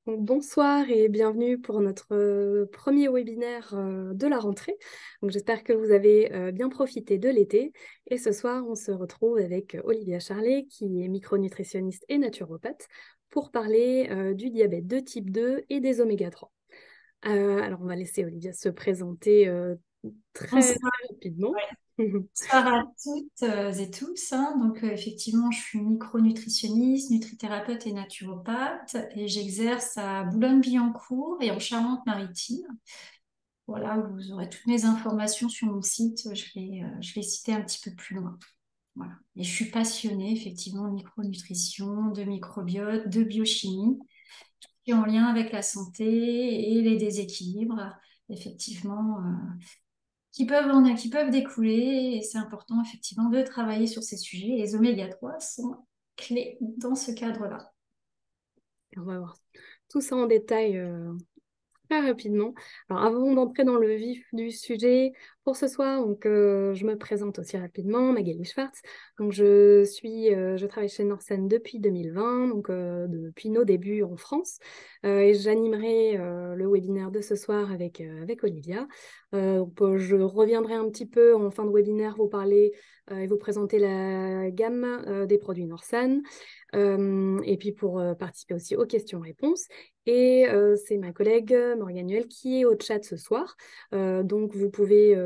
Donc, bonsoir et bienvenue pour notre premier webinaire de la rentrée. Donc, j'espère que vous avez bien profité de l'été. Et ce soir, on se retrouve avec Olivia Charlet, qui est micronutritionniste et naturopathe, pour parler du diabète de type 2 et des oméga 3. Alors, on va laisser Olivia se présenter très, Bonsoir, très rapidement. ouais. Bonsoir à toutes et tous, hein. Effectivement, je suis micronutritionniste, nutrithérapeute et naturopathe et j'exerce à Boulogne-Billancourt et en Charente-Maritime. Voilà, vous aurez toutes mes informations sur mon site. Je vais citer un petit peu plus loin. Voilà. Et je suis passionnée, effectivement, de micronutrition, de microbiote, de biochimie, qui est en lien avec la santé et les déséquilibres. Effectivement, qui peuvent découler. Et c'est important, effectivement, de travailler sur ces sujets. Et les oméga 3 sont clés dans ce cadre-là. On va voir tout ça en détail très rapidement. Alors, avant d'entrer dans le vif du sujet, pour ce soir, je me présente aussi rapidement, Magali Schwartz. Donc, je travaille chez Norsan depuis 2020, depuis nos débuts en France. Et j'animerai le webinaire de ce soir avec Olivia. Je reviendrai un petit peu en fin de webinaire vous parler et vous présenter la gamme des produits Norsan. Et puis pour participer aussi aux questions-réponses. Et c'est ma collègue Morgane Huel qui est au chat ce soir. Donc vous pouvez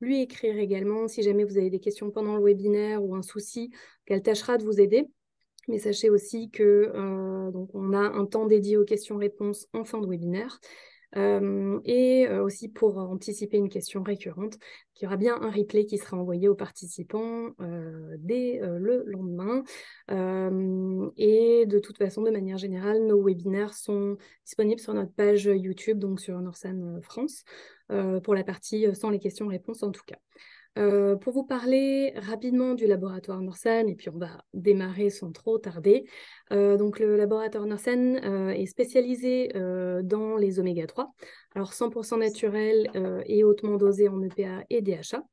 lui écrire également si jamais vous avez des questions pendant le webinaire ou un souci, qu'elle tâchera de vous aider. Mais sachez aussi que donc on a un temps dédié aux questions-réponses en fin de webinaire. Et aussi pour anticiper une question récurrente, il y aura bien un replay qui sera envoyé aux participants dès le lendemain. Et de toute façon, de manière générale, nos webinaires sont disponibles sur notre page YouTube, donc sur Norsan France, pour la partie sans les questions-réponses en tout cas. Pour vous parler rapidement du laboratoire Norsan, et puis on va démarrer sans trop tarder. Donc le laboratoire Norsan est spécialisé dans les oméga 3, alors 100% naturel et hautement dosé en EPA et DHA.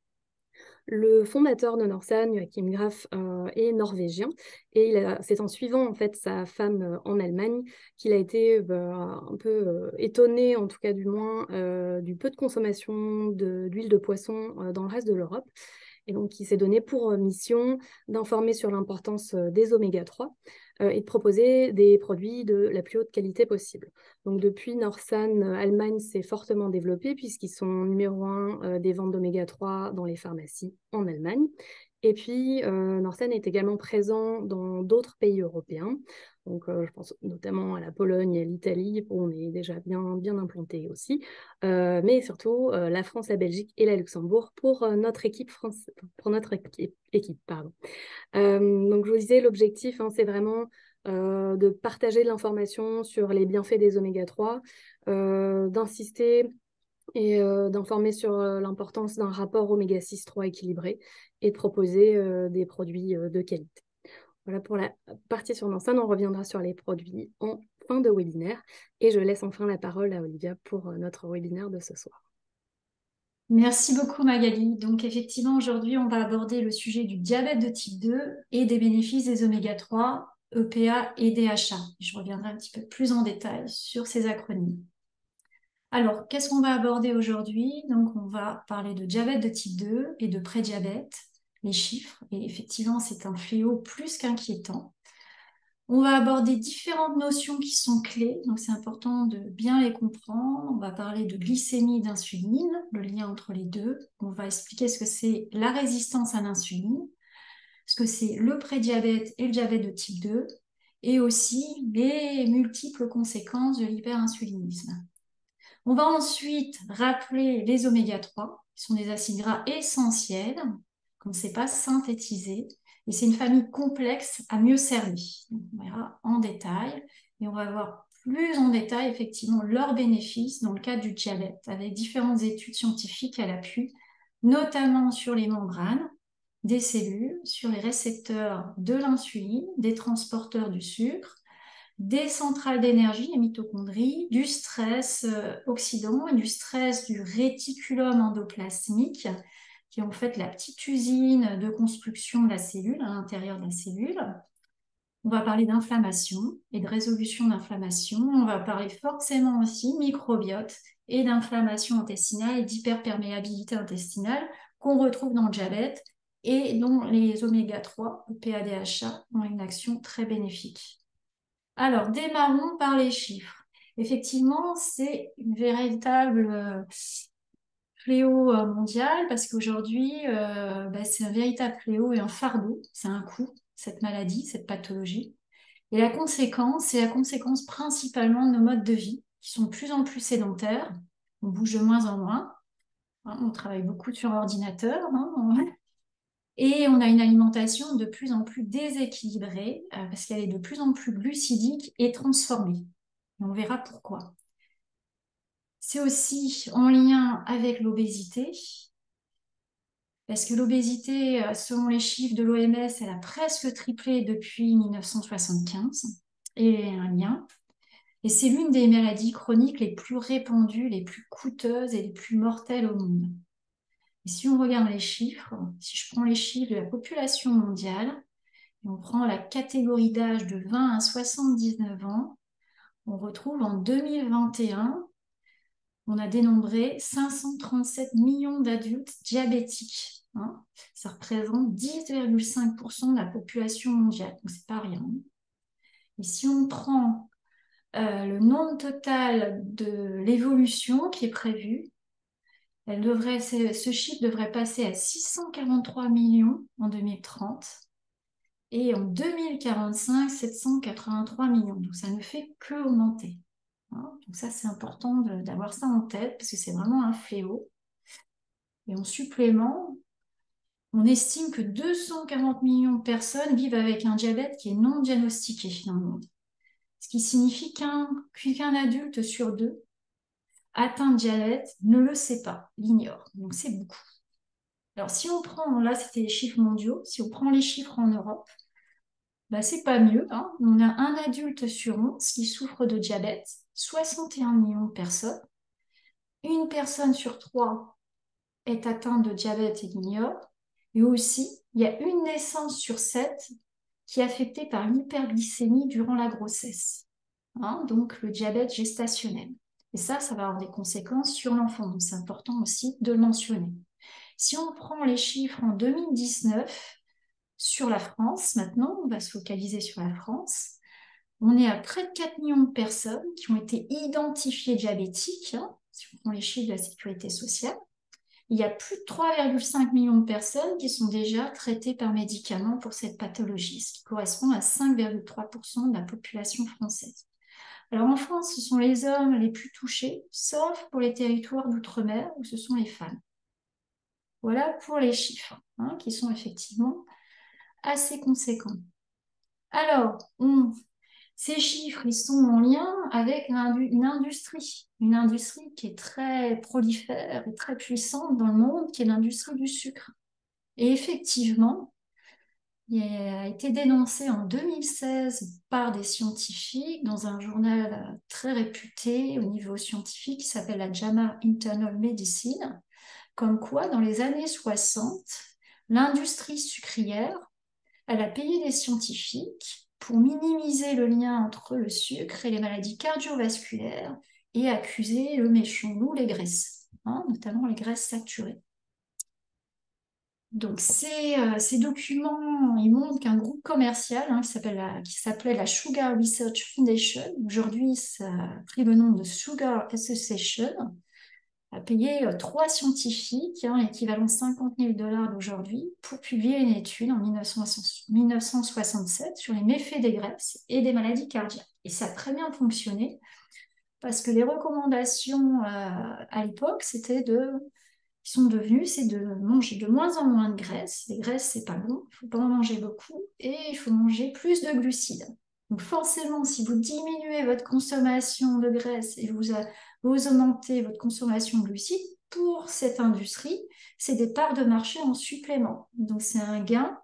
Le fondateur de Norsan, Joachim Graf, est norvégien et c'est en suivant en fait sa femme en Allemagne qu'il a été un peu étonné, en tout cas du moins, du peu de consommation d'huile de poisson dans le reste de l'Europe. Et donc, il s'est donné pour mission d'informer sur l'importance des oméga 3 et de proposer des produits de la plus haute qualité possible. Donc, depuis, Norsan Allemagne s'est fortement développée puisqu'ils sont numéro 1 des ventes d'oméga 3 dans les pharmacies en Allemagne. Et puis, Norsan est également présent dans d'autres pays européens. Donc, je pense notamment à la Pologne et à l'Italie, où on est déjà bien, bien implanté aussi. Mais surtout, la France, la Belgique et la Luxembourg pour notre équipe française, pour notre équipe, pardon. Donc, je vous disais, l'objectif, hein, c'est vraiment de partager de l'information sur les bienfaits des oméga 3, d'insister et d'informer sur l'importance d'un rapport oméga 6-3 équilibré et de proposer des produits de qualité. Voilà pour la partie sur Nansen. On reviendra sur les produits en fin de webinaire et je laisse enfin la parole à Olivia pour notre webinaire de ce soir. Merci beaucoup Magali. Donc effectivement, aujourd'hui, on va aborder le sujet du diabète de type 2 et des bénéfices des oméga 3, EPA et DHA. Je reviendrai un petit peu plus en détail sur ces acronymes. Alors, qu'est-ce qu'on va aborder aujourd'hui? Donc, on va parler de diabète de type 2 et de prédiabète, les chiffres. Et effectivement, c'est un fléau plus qu'inquiétant. On va aborder différentes notions qui sont clés, donc c'est important de bien les comprendre. On va parler de glycémie, d'insuline, le lien entre les deux. On va expliquer ce que c'est la résistance à l'insuline, ce que c'est le prédiabète et le diabète de type 2, et aussi les multiples conséquences de l'hyperinsulinisme. On va ensuite rappeler les oméga 3, qui sont des acides gras essentiels, qu'on ne sait pas synthétiser. Et c'est une famille complexe à mieux cerner. Donc, on verra en détail. Et on va voir plus en détail, effectivement, leurs bénéfices dans le cadre du diabète, avec différentes études scientifiques à l'appui, notamment sur les membranes des cellules, sur les récepteurs de l'insuline, des transporteurs du sucre, des centrales d'énergie, les mitochondries, du stress oxydant et du stress du réticulum endoplasmique, qui est en fait la petite usine de construction de la cellule, à l'intérieur de la cellule. On va parler d'inflammation et de résolution d'inflammation. On va parler forcément aussi microbiote et d'inflammation intestinale et d'hyperperméabilité intestinale qu'on retrouve dans le diabète et dont les oméga 3, EPA, DHA, ont une action très bénéfique. Alors, démarrons par les chiffres. Effectivement, c'est une véritable fléau mondial parce qu'aujourd'hui, c'est un véritable fléau et un fardeau. C'est un coût, cette maladie, cette pathologie. Et la conséquence, c'est la conséquence principalement de nos modes de vie qui sont de plus en plus sédentaires. On bouge de moins en moins. Hein, on travaille beaucoup sur ordinateur. Hein, et on a une alimentation de plus en plus déséquilibrée parce qu'elle est de plus en plus glucidique et transformée. Et on verra pourquoi. C'est aussi en lien avec l'obésité, parce que l'obésité, selon les chiffres de l'OMS, elle a presque triplé depuis 1975, et un lien. Et c'est l'une des maladies chroniques les plus répandues, les plus coûteuses et les plus mortelles au monde. Et si on regarde les chiffres, si je prends les chiffres de la population mondiale, et on prend la catégorie d'âge de 20 à 79 ans, on retrouve en 2021 on a dénombré 537 millions d'adultes diabétiques. Hein. Ça représente 10,5% de la population mondiale, donc c'est pas rien. Et si on prend le nombre total de l'évolution qui est prévue, ce chiffre devrait passer à 643 millions en 2030 et en 2045, 783 millions. Donc ça ne fait que augmenter. Hein. Donc ça, c'est important d'avoir ça en tête parce que c'est vraiment un fléau. Et en supplément, on estime que 240 millions de personnes vivent avec un diabète qui est non diagnostiqué finalement. Ce qui signifie qu'un adulte sur deux atteint de diabète ne le sait pas, l'ignore. Donc c'est beaucoup. Alors si on prend, là c'était les chiffres mondiaux, si on prend les chiffres en Europe, c'est pas mieux. Hein. On a un adulte sur 11 qui souffre de diabète, 61 millions de personnes. Une personne sur trois est atteinte de diabète et l'ignore. Et aussi, il y a une naissance sur 7 qui est affectée par l'hyperglycémie durant la grossesse. Hein, donc le diabète gestationnel. Et ça va avoir des conséquences sur l'enfant. Donc c'est important aussi de le mentionner. Si on prend les chiffres en 2019 sur la France, maintenant, on va se focaliser sur la France. On est à près de 4 millions de personnes qui ont été identifiées diabétiques, hein, si on prend les chiffres de la sécurité sociale. Il y a plus de 3,5 millions de personnes qui sont déjà traitées par médicaments pour cette pathologie, ce qui correspond à 5,3% de la population française. Alors en France, ce sont les hommes les plus touchés, sauf pour les territoires d'outre-mer où ce sont les femmes. Voilà pour les chiffres, hein, qui sont effectivement assez conséquents. Alors, ces chiffres, ils sont en lien avec une industrie qui est très prolifère et très puissante dans le monde, qui est l'industrie du sucre. Et effectivement, il a été dénoncé en 2016 par des scientifiques dans un journal très réputé au niveau scientifique qui s'appelle la JAMA Internal Medicine, comme quoi dans les années 60, l'industrie sucrière, elle a payé des scientifiques pour minimiser le lien entre le sucre et les maladies cardiovasculaires et accuser le méchant loup, les graisses, hein, notamment les graisses saturées. Donc ces documents, ils montrent qu'un groupe commercial hein, qui s'appelait la Sugar Research Foundation, aujourd'hui ça a pris le nom de Sugar Association, a payé 3 scientifiques, hein, équivalent 50 000 $ d'aujourd'hui, pour publier une étude en 1967 sur les méfaits des graisses et des maladies cardiaques. Et ça a très bien fonctionné parce que les recommandations à l'époque, c'est de manger de moins en moins de graisse. Les graisses, c'est pas bon, il faut pas en manger beaucoup et il faut manger plus de glucides. Donc forcément, si vous diminuez votre consommation de graisse et vous augmentez votre consommation de glucides, pour cette industrie, c'est des parts de marché en supplément. Donc c'est un gain,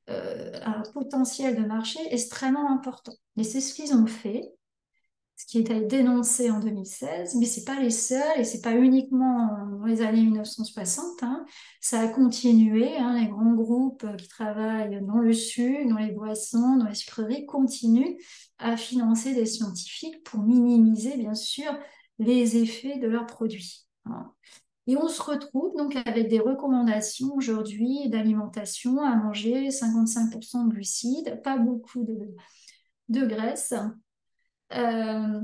un potentiel de marché extrêmement important. Et c'est ce qu'ils ont fait. ce qui est dénoncé en 2016, mais ce n'est pas les seuls et ce n'est pas uniquement dans les années 1960. Hein. Ça a continué. Hein, les grands groupes qui travaillent dans le sucre, dans les boissons, dans les sucreries continuent à financer des scientifiques pour minimiser, bien sûr, les effets de leurs produits. Hein. Et on se retrouve donc avec des recommandations aujourd'hui d'alimentation à manger 55% de glucides, pas beaucoup de graisse. Euh,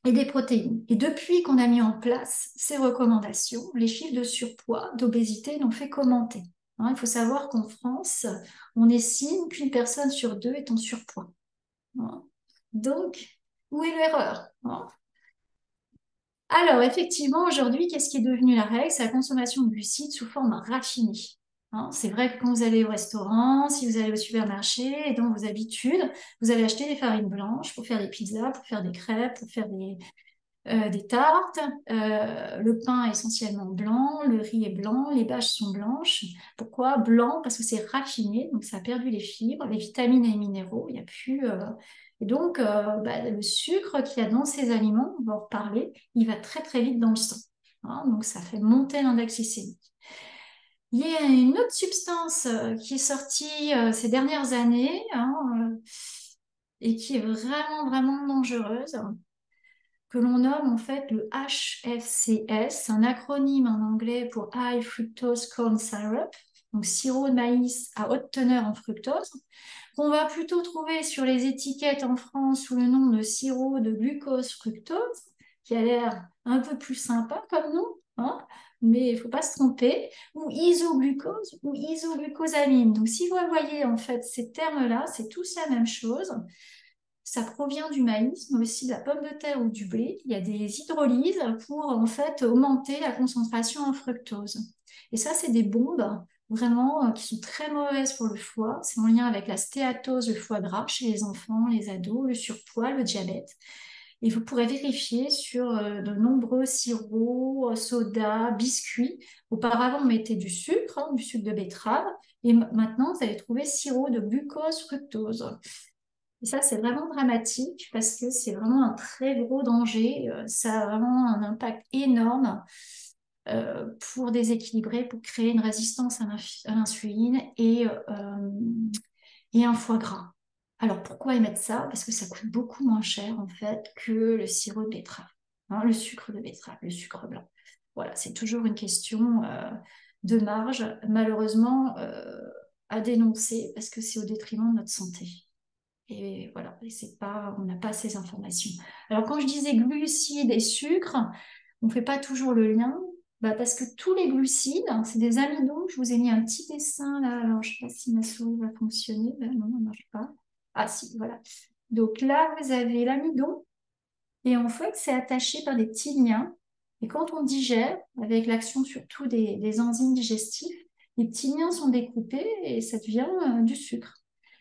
et des protéines. Et depuis qu'on a mis en place ces recommandations, les chiffres de surpoids, d'obésité n'ont fait qu'augmenter. Hein, il faut savoir qu'en France, on estime qu'une personne sur deux est en surpoids. Hein. Donc, où est l'erreur? Hein. Alors, effectivement, aujourd'hui, qu'est-ce qui est devenu la règle? C'est la consommation de glucides sous forme raffinée. Hein, c'est vrai que quand vous allez au restaurant, si vous allez au supermarché et dans vos habitudes, vous allez acheter des farines blanches pour faire des pizzas, pour faire des crêpes, pour faire des tartes. Le pain est essentiellement blanc, le riz est blanc, les bâches sont blanches. Pourquoi blanc? Parce que c'est raffiné, donc ça a perdu les fibres, les vitamines et les minéraux. Il n'y a plus. Et donc, le sucre qu'il y a dans ces aliments, on va en reparler, il va très très vite dans le sang. Hein, donc, ça fait monter l'index glycémique. Il y a une autre substance qui est sortie ces dernières années hein, et qui est vraiment vraiment dangereuse que l'on nomme en fait le HFCS, un acronyme en anglais pour High Fructose Corn Syrup, donc sirop de maïs à haute teneur en fructose, qu'on va plutôt trouver sur les étiquettes en France sous le nom de sirop de glucose fructose, qui a l'air un peu plus sympa comme nom, hein, mais il ne faut pas se tromper, ou isoglucose ou isoglucosamine. Donc si vous voyez en fait ces termes-là, c'est tous la même chose. Ça provient du maïs, mais aussi de la pomme de terre ou du blé. Il y a des hydrolyses pour en fait augmenter la concentration en fructose. Et ça, c'est des bombes vraiment qui sont très mauvaises pour le foie. C'est en lien avec la stéatose, le foie gras chez les enfants, les ados, le surpoids, le diabète. Et vous pourrez vérifier sur de nombreux sirops, sodas, biscuits. Auparavant, on mettait du sucre, du sucre de betterave. Et maintenant, vous allez trouver sirop de glucose fructose. Et ça, c'est vraiment dramatique parce que c'est vraiment un très gros danger. Ça a vraiment un impact énorme pour déséquilibrer, pour créer une résistance à l'insuline et un foie gras. Alors, pourquoi ils mettent ça? Parce que ça coûte beaucoup moins cher, en fait, que le sirop de betterave, hein, le sucre de betterave, le sucre blanc. Voilà, c'est toujours une question de marge, malheureusement, à dénoncer parce que c'est au détriment de notre santé. Et voilà, et c'est pas, on n'a pas ces informations. Alors, quand je disais glucides et sucre, on ne fait pas toujours le lien, parce que tous les glucides, c'est des amidons. Je vous ai mis un petit dessin là. Alors, je ne sais pas si ma souris va fonctionner. Ben non, elle ne marche pas. Ah si, voilà. Donc là, vous avez l'amidon. Et en fait, c'est attaché par des petits liens. Et quand on digère, avec l'action surtout des enzymes digestifs, les petits liens sont découpés et ça devient du sucre.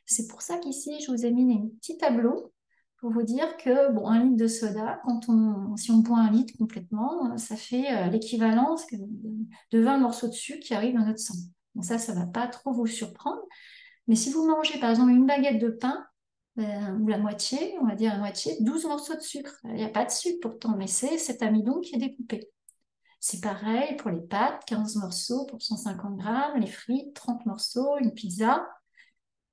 C'est pour ça qu'ici, je vous ai mis un petit tableau pour vous dire que, bon, un litre de soda, si on boit un litre complètement, ça fait l'équivalence de 20 morceaux de sucre qui arrivent dans notre sang. Donc ça ne va pas trop vous surprendre. Mais si vous mangez, par exemple, une baguette de pain, ou la moitié, on va dire la moitié, 12 morceaux de sucre. Il n'y a pas de sucre pourtant, mais c'est cet amidon qui est découpé. C'est pareil pour les pâtes, 15 morceaux pour 150 grammes, les frites, 30 morceaux, une pizza.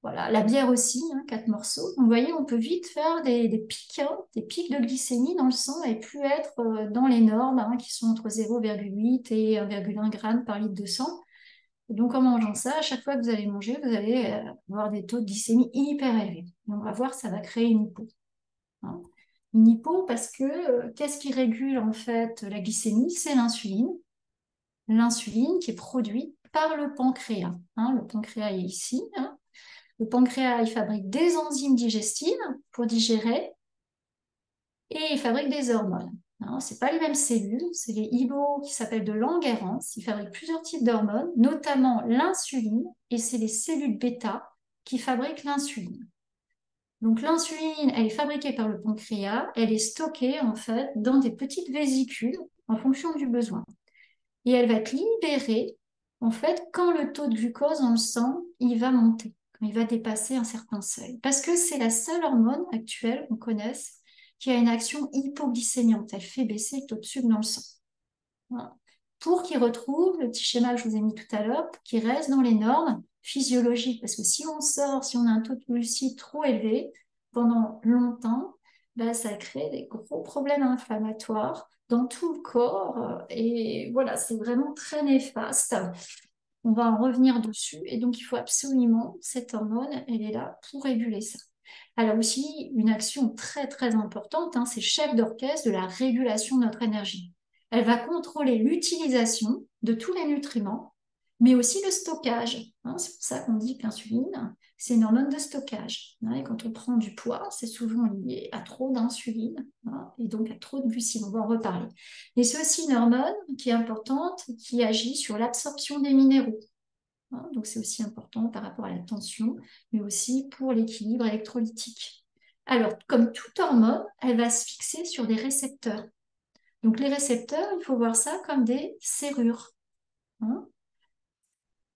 Voilà, la bière aussi, 4 morceaux. Donc, vous voyez, on peut vite faire des pics, des pics de glycémie dans le sang et plus être dans les normes qui sont entre 0,8 et 1,1 g par litre de sang. Et donc, en mangeant ça, à chaque fois que vous allez manger, vous allez avoir des taux de glycémie hyper élevés. Et on va voir, ça va créer une hypo. Hein. Une hypo parce que qu'est-ce qui régule en fait la glycémie? C'est l'insuline. L'insuline qui est produite par le pancréas. Hein. Le pancréas est ici. Hein. Le pancréas, il fabrique des enzymes digestives pour digérer et il fabrique des hormones. Ce n'est pas les mêmes cellules, c'est les IBO qui s'appellent de Langerhans. Ils fabriquent plusieurs types d'hormones, notamment l'insuline, et c'est les cellules bêta qui fabriquent l'insuline. Donc l'insuline, elle est fabriquée par le pancréas, elle est stockée en fait dans des petites vésicules en fonction du besoin. Et elle va être libérée en fait quand le taux de glucose dans le sang, il va monter, quand il va dépasser un certain seuil. Parce que c'est la seule hormone actuelle qu'on connaisse qui a une action hypoglycémiante. Elle fait baisser le taux de sucre dans le sang. Voilà. Pour qu'il retrouve le petit schéma que je vous ai mis tout à l'heure, pour qu'il reste dans les normes physiologiques. Parce que si on sort, si on a un taux de glucides trop élevé pendant longtemps, ben, ça crée des gros problèmes inflammatoires dans tout le corps. Et voilà, c'est vraiment très néfaste. On va en revenir dessus. Et donc, il faut absolument, cette hormone, elle est là pour réguler ça. Elle a aussi une action très, très importante, hein, c'est chef d'orchestre de la régulation de notre énergie. Elle va contrôler l'utilisation de tous les nutriments, mais aussi le stockage. Hein. C'est pour ça qu'on dit que l'insuline, c'est une hormone de stockage. Hein. Et quand on prend du poids, c'est souvent lié à trop d'insuline, hein, et donc à trop de glucides. On va en reparler. Mais c'est aussi une hormone qui est importante, qui agit sur l'absorption des minéraux. Hein. Donc c'est aussi important par rapport à la tension, mais aussi pour l'équilibre électrolytique. Alors, comme toute hormone, elle va se fixer sur des récepteurs. Donc les récepteurs, il faut voir ça comme des serrures. Hein.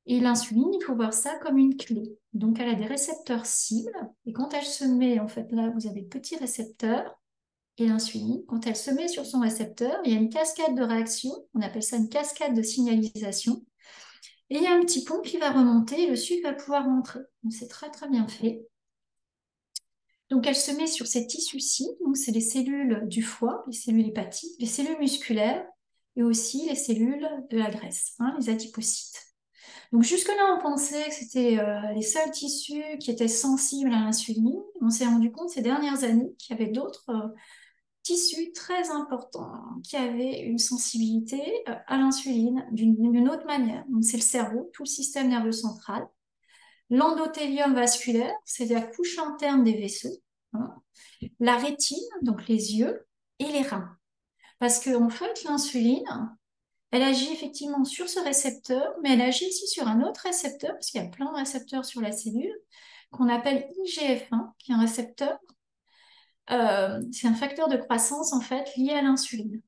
Et l'insuline, il faut voir ça comme une clé. Donc elle a des récepteurs cibles, et quand elle se met, en fait, là, vous avez le petit récepteur, et l'insuline, quand elle se met sur son récepteur, il y a une cascade de réactions, on appelle ça une cascade de signalisation, et il y a un petit pont qui va remonter, et le sucre va pouvoir rentrer. Donc c'est très très bien fait. Donc elle se met sur ces tissus-ci, donc c'est les cellules du foie, les cellules hépatiques, les cellules musculaires, et aussi les cellules de la graisse, hein, les adipocytes. Donc jusque-là, on pensait que c'était les seuls tissus qui étaient sensibles à l'insuline. On s'est rendu compte ces dernières années qu'il y avait d'autres tissus très importants qui avaient une sensibilité à l'insuline d'une autre manière. Donc c'est le cerveau, tout le système nerveux central, l'endothélium vasculaire, c'est la couche interne des vaisseaux, hein, la rétine, donc les yeux, et les reins. Parce qu'en fait, l'insuline, elle agit effectivement sur ce récepteur, mais elle agit aussi sur un autre récepteur, parce qu'il y a plein de récepteurs sur la cellule, qu'on appelle IGF-1, qui est un récepteur, c'est un facteur de croissance en fait lié à l'insuline.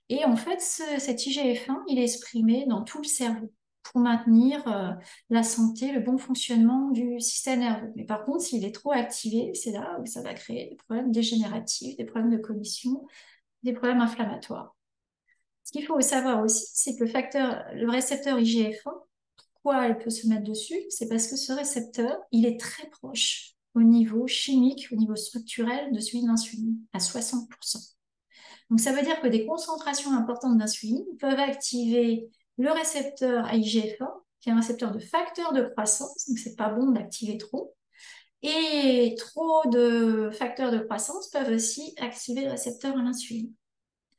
Et en fait, cet IGF-1, il est exprimé dans tout le cerveau pour maintenir la santé, le bon fonctionnement du système nerveux. Mais par contre, s'il est trop activé, c'est là où ça va créer des problèmes dégénératifs, des problèmes de cognition, des problèmes inflammatoires. Ce qu'il faut savoir aussi, c'est que le récepteur IGF-1, pourquoi elle peut se mettre dessus? C'est parce que ce récepteur, il est très proche au niveau chimique, au niveau structurel de celui de l'insuline, à 60%. Donc ça veut dire que des concentrations importantes d'insuline peuvent activer le récepteur IGF-1, qui est un récepteur de facteur de croissance, donc c'est pas bon d'activer trop. Et trop de facteurs de croissance peuvent aussi activer le récepteur à l'insuline.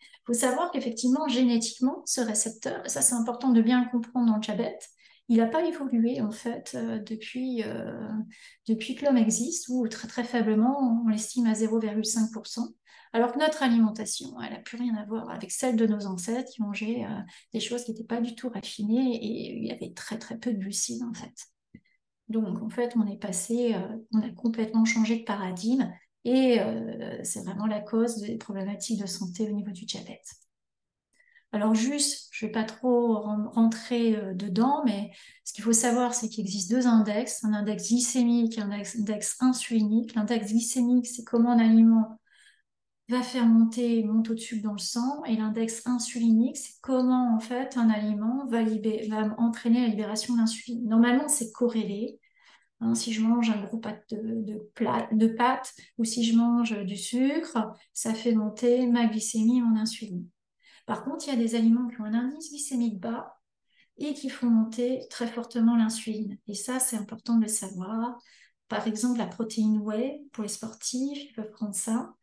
Il faut savoir qu'effectivement, génétiquement, ce récepteur, et ça c'est important de bien le comprendre dans le diabète, il n'a pas évolué en fait depuis que l'homme existe, ou très très faiblement, on l'estime à 0,5%, alors que notre alimentation, elle n'a plus rien à voir avec celle de nos ancêtres qui mangeaient des choses qui n'étaient pas du tout raffinées et il y avait très très peu de glucides en fait. Donc en fait, on a complètement changé de paradigme et c'est vraiment la cause des problématiques de santé au niveau du diabète. Alors juste, je ne vais pas trop rentrer dedans, mais ce qu'il faut savoir, c'est qu'il existe deux index, un index glycémique et un index insulinique. L'index glycémique, c'est comment un aliment va faire monter mon taux de sucre dans le sang, et l'index insulinique, c'est comment en fait un aliment va entraîner la libération d'insuline. Normalement, c'est corrélé. Hein, si je mange un gros pâte de pâtes ou si je mange du sucre, ça fait monter ma glycémie et mon insuline. Par contre, il y a des aliments qui ont un indice glycémique bas et qui font monter très fortement l'insuline. Et ça, c'est important de le savoir. Par exemple, la protéine whey, pour les sportifs, ils peuvent prendre ça.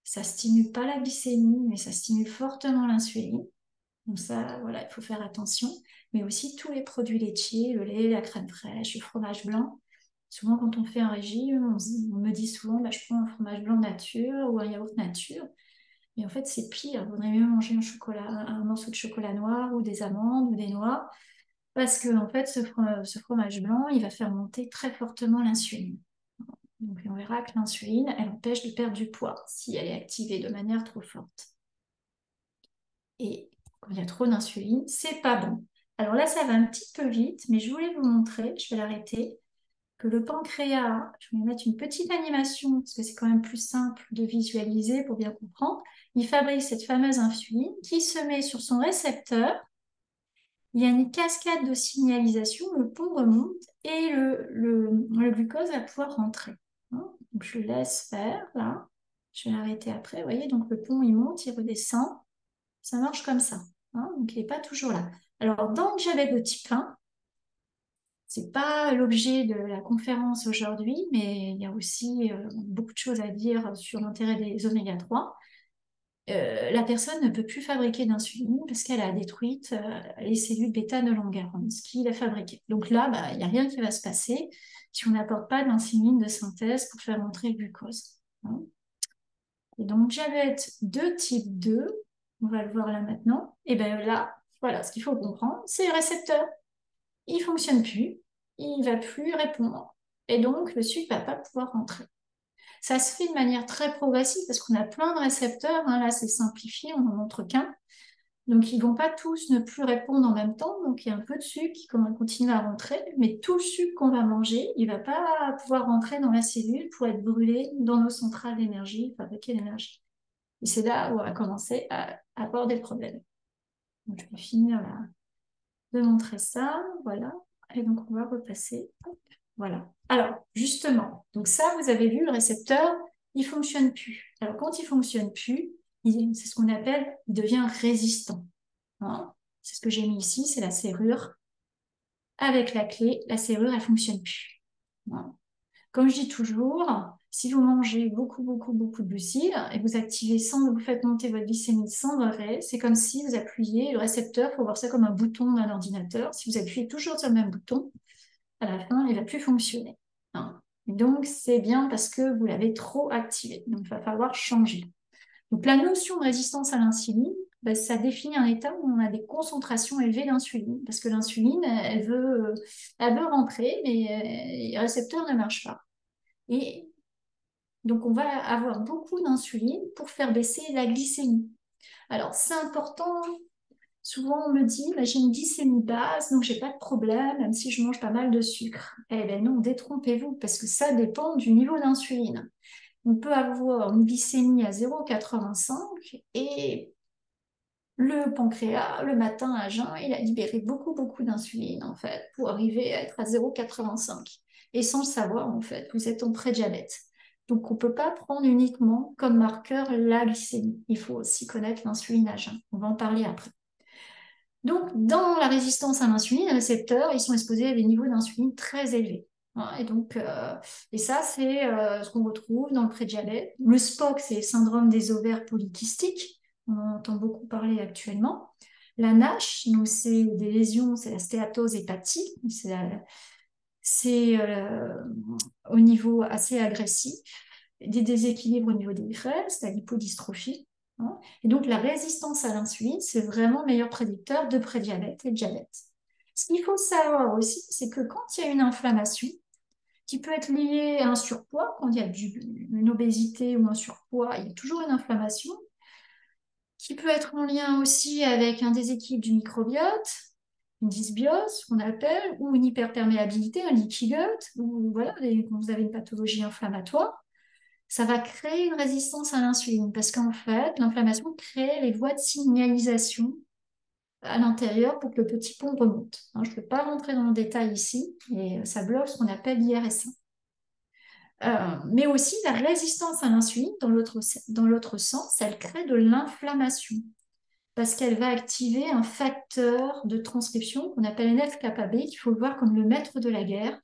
Ça stimule pas la glycémie, mais ça stimule fortement l'insuline. Donc ça, voilà, il faut faire attention. Mais aussi tous les produits laitiers, le lait, la crème fraîche, le fromage blanc. Souvent, quand on fait un régime, on me dit souvent, bah, je prends un fromage blanc nature ou un yaourt nature. Mais en fait, c'est pire. Il vaudrait mieux manger un morceau de chocolat noir ou des amandes ou des noix. Parce que, en fait, ce fromage blanc, il va faire monter très fortement l'insuline. Donc, on verra que l'insuline, elle empêche de perdre du poids si elle est activée de manière trop forte. Et quand il y a trop d'insuline, c'est pas bon. Alors là, ça va un petit peu vite, mais je voulais vous montrer, je vais l'arrêter. que le pancréas, je vais mettre une petite animation parce que c'est quand même plus simple de visualiser pour bien comprendre, il fabrique cette fameuse insuline qui se met sur son récepteur. Il y a une cascade de signalisation, le pont remonte et le glucose va pouvoir rentrer. Hein. Donc je laisse faire là. Je vais l'arrêter après. Vous voyez, donc le pont il monte, il redescend. Ça marche comme ça. Hein. Donc il n'est pas toujours là. Alors dans le diabète de type 1, c'est pas l'objet de la conférence aujourd'hui, mais il y a aussi beaucoup de choses à dire sur l'intérêt des oméga 3. La personne ne peut plus fabriquer d'insuline parce qu'elle a détruit les cellules bêta de Langerhans qu'il a fabriquées. Donc là, bah, il n'y a rien qui va se passer si on n'apporte pas d'insuline de synthèse pour faire entrer le glucose. Hein. Et donc, diabète de type 2, on va le voir là maintenant, et bien là, voilà, ce qu'il faut comprendre, c'est le récepteur. Il ne fonctionne plus, il ne va plus répondre. Et donc, le sucre ne va pas pouvoir rentrer. Ça se fait de manière très progressive parce qu'on a plein de récepteurs. Hein, là, c'est simplifié, on n'en montre qu'un. Donc, ils ne vont pas tous ne plus répondre en même temps. Donc, il y a un peu de sucre qui continue à rentrer. Mais tout le sucre qu'on va manger, il ne va pas pouvoir rentrer dans la cellule pour être brûlé dans nos centrales d'énergie, fabriquer l'énergie. Et c'est là où on va commencer à aborder le problème. Donc, je vais finir là de montrer ça. Voilà. Et donc, on va repasser. Voilà. Alors, justement, donc ça, vous avez vu, le récepteur, il ne fonctionne plus. Alors, quand il ne fonctionne plus, c'est ce qu'on appelle, il devient résistant. Hein. C'est ce que j'ai mis ici, c'est la serrure. Avec la clé, la serrure, elle ne fonctionne plus. Hein. Comme je dis toujours, si vous mangez beaucoup, beaucoup, beaucoup de glucides et vous activez sans, vous faites monter votre glycémie sans arrêt, c'est comme si vous appuyez le récepteur, il faut voir ça comme un bouton d'un ordinateur. Si vous appuyez toujours sur le même bouton, à la fin, il ne va plus fonctionner. Hein. Donc, c'est bien parce que vous l'avez trop activé. Donc, il va falloir changer. Donc, la notion de résistance à l'insuline, ben, ça définit un état où on a des concentrations élevées d'insuline. Parce que l'insuline, elle veut rentrer, mais les récepteurs ne marchent pas. Et donc, on va avoir beaucoup d'insuline pour faire baisser la glycémie. Alors, c'est important. Souvent, on me dit, bah, j'ai une glycémie basse, donc j'ai pas de problème, même si je mange pas mal de sucre. Eh bien non, détrompez-vous, parce que ça dépend du niveau d'insuline. On peut avoir une glycémie à 0,85 et le pancréas, le matin à jeun, il a libéré beaucoup, beaucoup d'insuline, en fait, pour arriver à être à 0,85. Et sans le savoir, en fait, vous êtes en prédiabète. Donc, on ne peut pas prendre uniquement comme marqueur la glycémie. Il faut aussi connaître l'insuline à jeun. On va en parler après. Donc, dans la résistance à l'insuline, les récepteurs, ils sont exposés à des niveaux d'insuline très élevés. Hein, et ça, c'est ce qu'on retrouve dans le prédiabète. Le SPOC, c'est le syndrome des ovaires polykystiques. On en entend beaucoup parler actuellement. La NASH, donc c'est des lésions, c'est la stéatose hépatique. C'est au niveau assez agressif. Des déséquilibres au niveau des graisses, la lipodystrophie. Hein. Et donc, la résistance à l'insuline, c'est vraiment le meilleur prédicteur de prédiabète et de diabète. Ce qu'il faut savoir aussi, c'est que quand il y a une inflammation, qui peut être liée à un surpoids, quand il y a une obésité ou un surpoids, il y a toujours une inflammation, qui peut être en lien aussi avec un déséquilibre du microbiote, une dysbiose, qu'on appelle, ou une hyperperméabilité, un leaky gut, ou voilà, quand vous avez une pathologie inflammatoire. Ça va créer une résistance à l'insuline parce qu'en fait, l'inflammation crée les voies de signalisation à l'intérieur pour que le petit pont remonte. Hein, je ne peux pas rentrer dans le détail ici, mais ça bloque ce qu'on appelle l'IRS1. Mais aussi, la résistance à l'insuline, dans l'autre sens, elle crée de l'inflammation parce qu'elle va activer un facteur de transcription qu'on appelle NF-kappa B, qu'il faut le voir comme le maître de la guerre.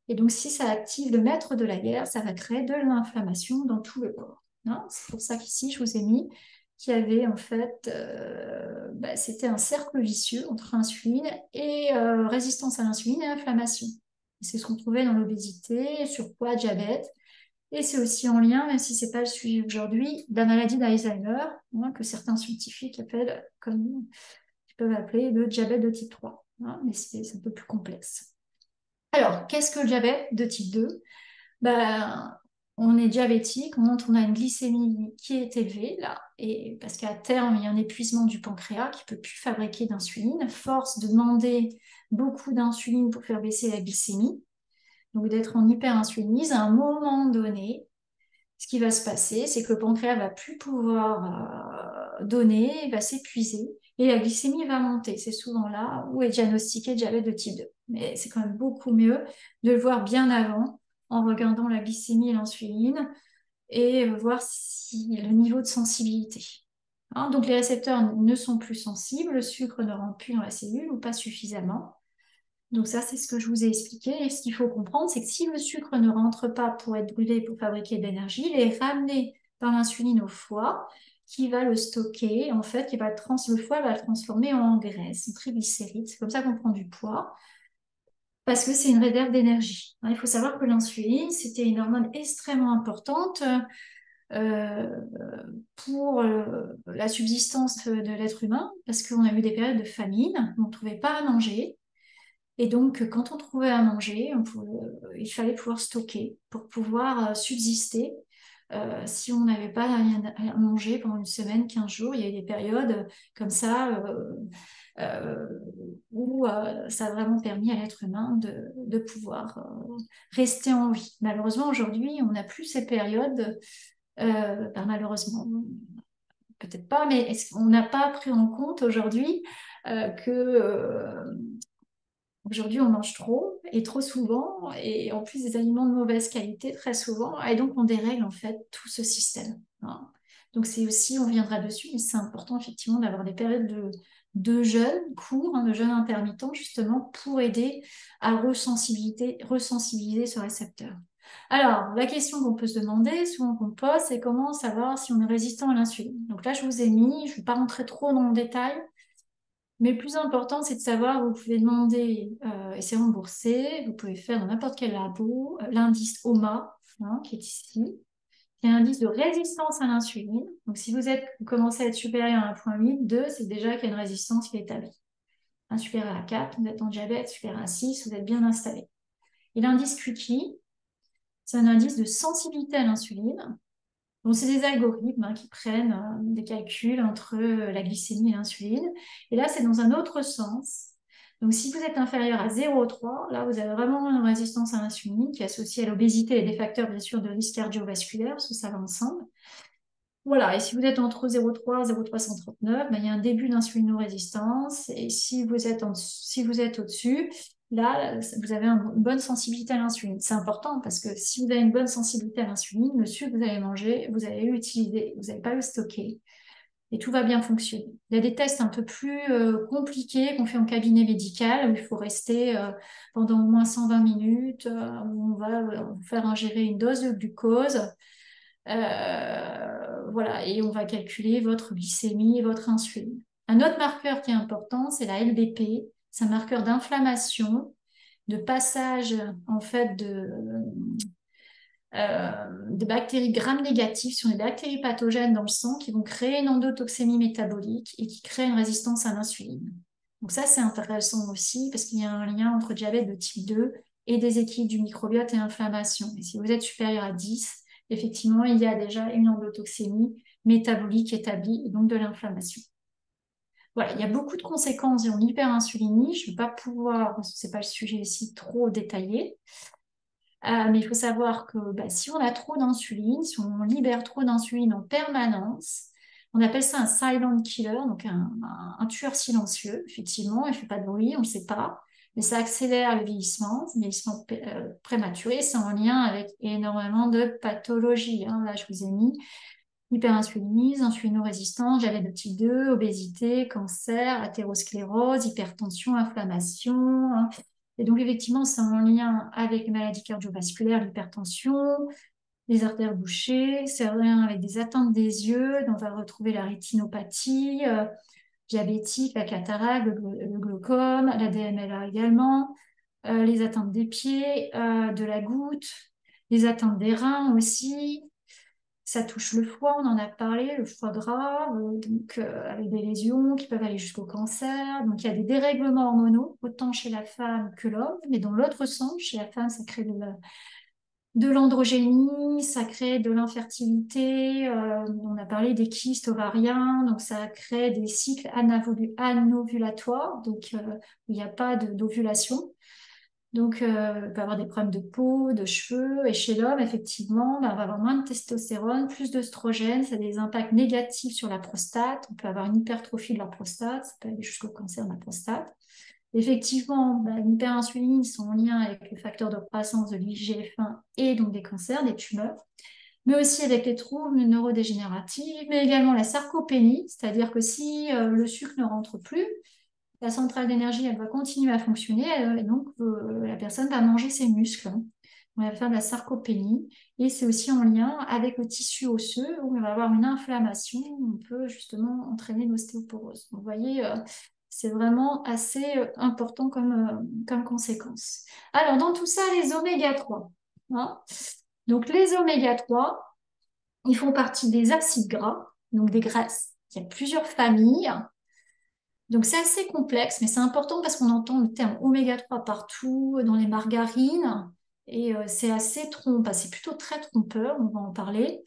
Et donc, si ça active le maître de la guerre, ça va créer de l'inflammation dans tout le corps. Hein. C'est pour ça qu'ici, je vous ai mis qu'il y avait en fait, c'était un cercle vicieux entre insuline et résistance à l'insuline et inflammation. C'est ce qu'on trouvait dans l'obésité, surpoids, diabète. Et c'est aussi en lien, même si ce n'est pas le sujet aujourd'hui, de la maladie d'Alzheimer, hein, que certains scientifiques appellent, comme ils peuvent appeler, le diabète de type 3. Hein, mais c'est un peu plus complexe. Alors, qu'est-ce que le diabète de type 2? Ben, on est diabétique, on a une glycémie qui est élevée, là, et parce qu'à terme, il y a un épuisement du pancréas qui ne peut plus fabriquer d'insuline, force de demander beaucoup d'insuline pour faire baisser la glycémie. donc d'être en hyperinsulinisme, à un moment donné, ce qui va se passer, c'est que le pancréas va plus pouvoir donner, va s'épuiser et la glycémie va monter. C'est souvent là où est diagnostiqué diabète de type 2. Mais c'est quand même beaucoup mieux de le voir bien avant en regardant la glycémie et l'insuline et voir si le niveau de sensibilité. Hein, donc les récepteurs ne sont plus sensibles, le sucre ne rentre plus dans la cellule ou pas suffisamment. Donc ça, c'est ce que je vous ai expliqué. Et ce qu'il faut comprendre, c'est que si le sucre ne rentre pas pour être brûlé pour fabriquer de l'énergie, il est ramené par l'insuline au foie, qui va le stocker, en fait, le foie va le transformer en graisse, en triglycérides. C'est comme ça qu'on prend du poids, parce que c'est une réserve d'énergie. Il faut savoir que l'insuline, c'était une hormone extrêmement importante euh, pour la subsistance de l'être humain, parce qu'on a eu des périodes de famine, on ne trouvait pas à manger. Et donc, quand on trouvait à manger, il fallait pouvoir stocker pour pouvoir subsister. Si on n'avait pas rien à manger pendant une semaine, 15 jours, il y a eu des périodes comme ça euh, où ça a vraiment permis à l'être humain de pouvoir rester en vie. Malheureusement, aujourd'hui, on n'a plus ces périodes. Malheureusement, peut-être pas, mais on n'a pas pris en compte aujourd'hui que aujourd'hui, on mange trop et trop souvent, et en plus des aliments de mauvaise qualité très souvent, et donc on dérègle en fait tout ce système. Hein. Donc c'est aussi, on viendra dessus, mais c'est important effectivement d'avoir des périodes de jeûne court, hein, de jeûne intermittent, justement pour aider à resensibiliser ce récepteur. Alors, la question qu'on peut se demander, souvent qu'on pose, c'est comment savoir si on est résistant à l'insuline. Donc là, je vous ai mis, je ne vais pas rentrer trop dans le détail, mais le plus important, c'est de savoir, vous pouvez demander, et c'est remboursé, vous pouvez faire dans n'importe quel labo, l'indice OMA, hein, qui est ici, qui est un indice de résistance à l'insuline. Donc si vous commencez à être supérieur à 1,8, 2, c'est déjà qu'il y a une résistance qui est établie. Un supérieur à 4, vous êtes en diabète, supérieur à 6, vous êtes bien installé. Et l'indice QI, c'est un indice de sensibilité à l'insuline. Bon, c'est des algorithmes qui prennent des calculs entre la glycémie et l'insuline. Et là, c'est dans un autre sens. Donc, si vous êtes inférieur à 0,3, là, vous avez vraiment une résistance à l'insuline qui est associée à l'obésité et des facteurs, bien sûr, de risque cardiovasculaire, parce que ça va ensemble. Voilà, et si vous êtes entre 0,3 et 0,339, ben, il y a un début d'insulinorésistance. Et si vous êtes au-dessus, là, vous avez une bonne sensibilité à l'insuline. C'est important parce que si vous avez une bonne sensibilité à l'insuline, le sucre que vous allez manger, vous allez l'utiliser, vous n'allez pas le stocker. Et tout va bien fonctionner. Il y a des tests un peu plus compliqués qu'on fait en cabinet médical où il faut rester pendant au moins 120 minutes, où on va vous faire ingérer une dose de glucose. Voilà, et on va calculer votre glycémie et votre insuline. Un autre marqueur qui est important, c'est la LBP. C'est un marqueur d'inflammation, de passage en fait de bactéries gram-négatives sur les bactéries pathogènes dans le sang qui vont créer une endotoxémie métabolique et qui créent une résistance à l'insuline. Donc ça, c'est intéressant aussi parce qu'il y a un lien entre diabète de type 2 et déséquilibre du microbiote et inflammation. Et si vous êtes supérieur à 10, effectivement, il y a déjà une endotoxémie métabolique établie et donc de l'inflammation. Voilà, il y a beaucoup de conséquences en hyperinsulinie. Je ne vais pas pouvoir, parce que ce n'est pas le sujet ici, trop détaillé. Mais il faut savoir que si on a trop d'insuline, si on libère trop d'insuline en permanence, on appelle ça un silent killer, donc un tueur silencieux, effectivement, il ne fait pas de bruit, on ne le sait pas, mais ça accélère le vieillissement prématuré, c'est en lien avec énormément de pathologies. Hein. Là, je vous ai mis hyperinsulinisme, insulinorésistance, diabète de type 2, obésité, cancer, athérosclérose, hypertension, inflammation. Hein. Et donc, effectivement, c'est en lien avec les maladies cardiovasculaires, l'hypertension, les artères bouchées, c'est en lien avec des atteintes des yeux, donc on va retrouver la rétinopathie diabétique, la cataracte, le glaucome, la DMLA également, les atteintes des pieds, de la goutte, les atteintes des reins aussi. Ça touche le foie, on en a parlé, le foie gras, avec des lésions qui peuvent aller jusqu'au cancer. Donc il y a des dérèglements hormonaux, autant chez la femme que l'homme, mais dans l'autre sens, chez la femme, ça crée de l'androgénie, ça crée de l'infertilité, on a parlé des kystes ovariens, donc ça crée des cycles anovulatoires, donc il n'y a pas d'ovulation. Donc, il peut avoir des problèmes de peau, de cheveux. Et chez l'homme, effectivement, on va avoir moins de testostérone, plus d'œstrogène. Ça a des impacts négatifs sur la prostate. On peut avoir une hypertrophie de la prostate. Ça peut aller jusqu'au cancer de la prostate. Effectivement, l'hyperinsulinie, ils sont en lien avec le facteur de croissance de l'IGF-1 et donc des cancers, des tumeurs, mais aussi avec les troubles neurodégénératifs, mais également la sarcopénie, c'est-à-dire que si le sucre ne rentre plus, la centrale d'énergie, elle va continuer à fonctionner, et donc la personne va manger ses muscles. On va faire de la sarcopénie, et c'est aussi en lien avec le tissu osseux, où on va avoir une inflammation, où on peut justement entraîner l'ostéoporose. Vous voyez, c'est vraiment assez important comme conséquence. Alors, dans tout ça, les oméga 3. Hein. Donc, les oméga 3, ils font partie des acides gras, donc des graisses. Il y a plusieurs familles. Donc, c'est assez complexe, mais c'est important parce qu'on entend le terme oméga 3 partout, dans les margarines, et c'est assez trompeur, c'est plutôt très trompeur, on va en parler.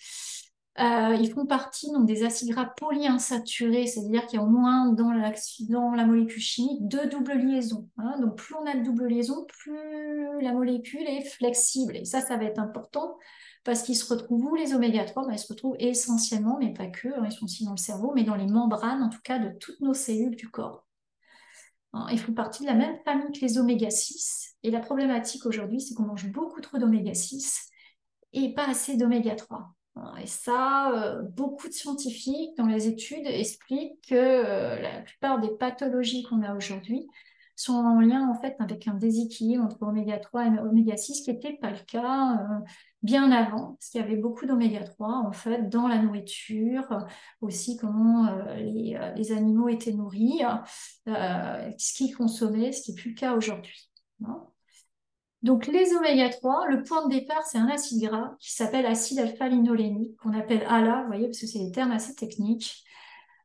Ils font partie donc, des acides gras polyinsaturés, c'est-à-dire qu'il y a au moins dans la molécule chimique deux doubles liaisons. Hein. Donc, plus on a de doubles liaisons, plus la molécule est flexible. Et ça va être important parce qu'ils se retrouvent où les oméga 3 ben, ils se retrouvent essentiellement, mais pas que, hein, ils sont aussi dans le cerveau, mais dans les membranes, en tout cas, de toutes nos cellules du corps. Hein, ils font partie de la même famille que les oméga 6. Et la problématique aujourd'hui, c'est qu'on mange beaucoup trop d'oméga 6 et pas assez d'oméga 3. Et ça, beaucoup de scientifiques dans les études expliquent que la plupart des pathologies qu'on a aujourd'hui sont en lien en fait avec un déséquilibre entre oméga 3 et oméga 6, qui n'était pas le cas bien avant, parce qu'il y avait beaucoup d'oméga 3 en fait dans la nourriture, aussi comment les animaux étaient nourris, ce qu'ils consommaient, ce qui n'est plus le cas aujourd'hui. Hein. Donc, les oméga 3, le point de départ, c'est un acide gras qui s'appelle acide alpha-linolénique, qu'on appelle ALA, vous voyez, parce que c'est des termes assez techniques,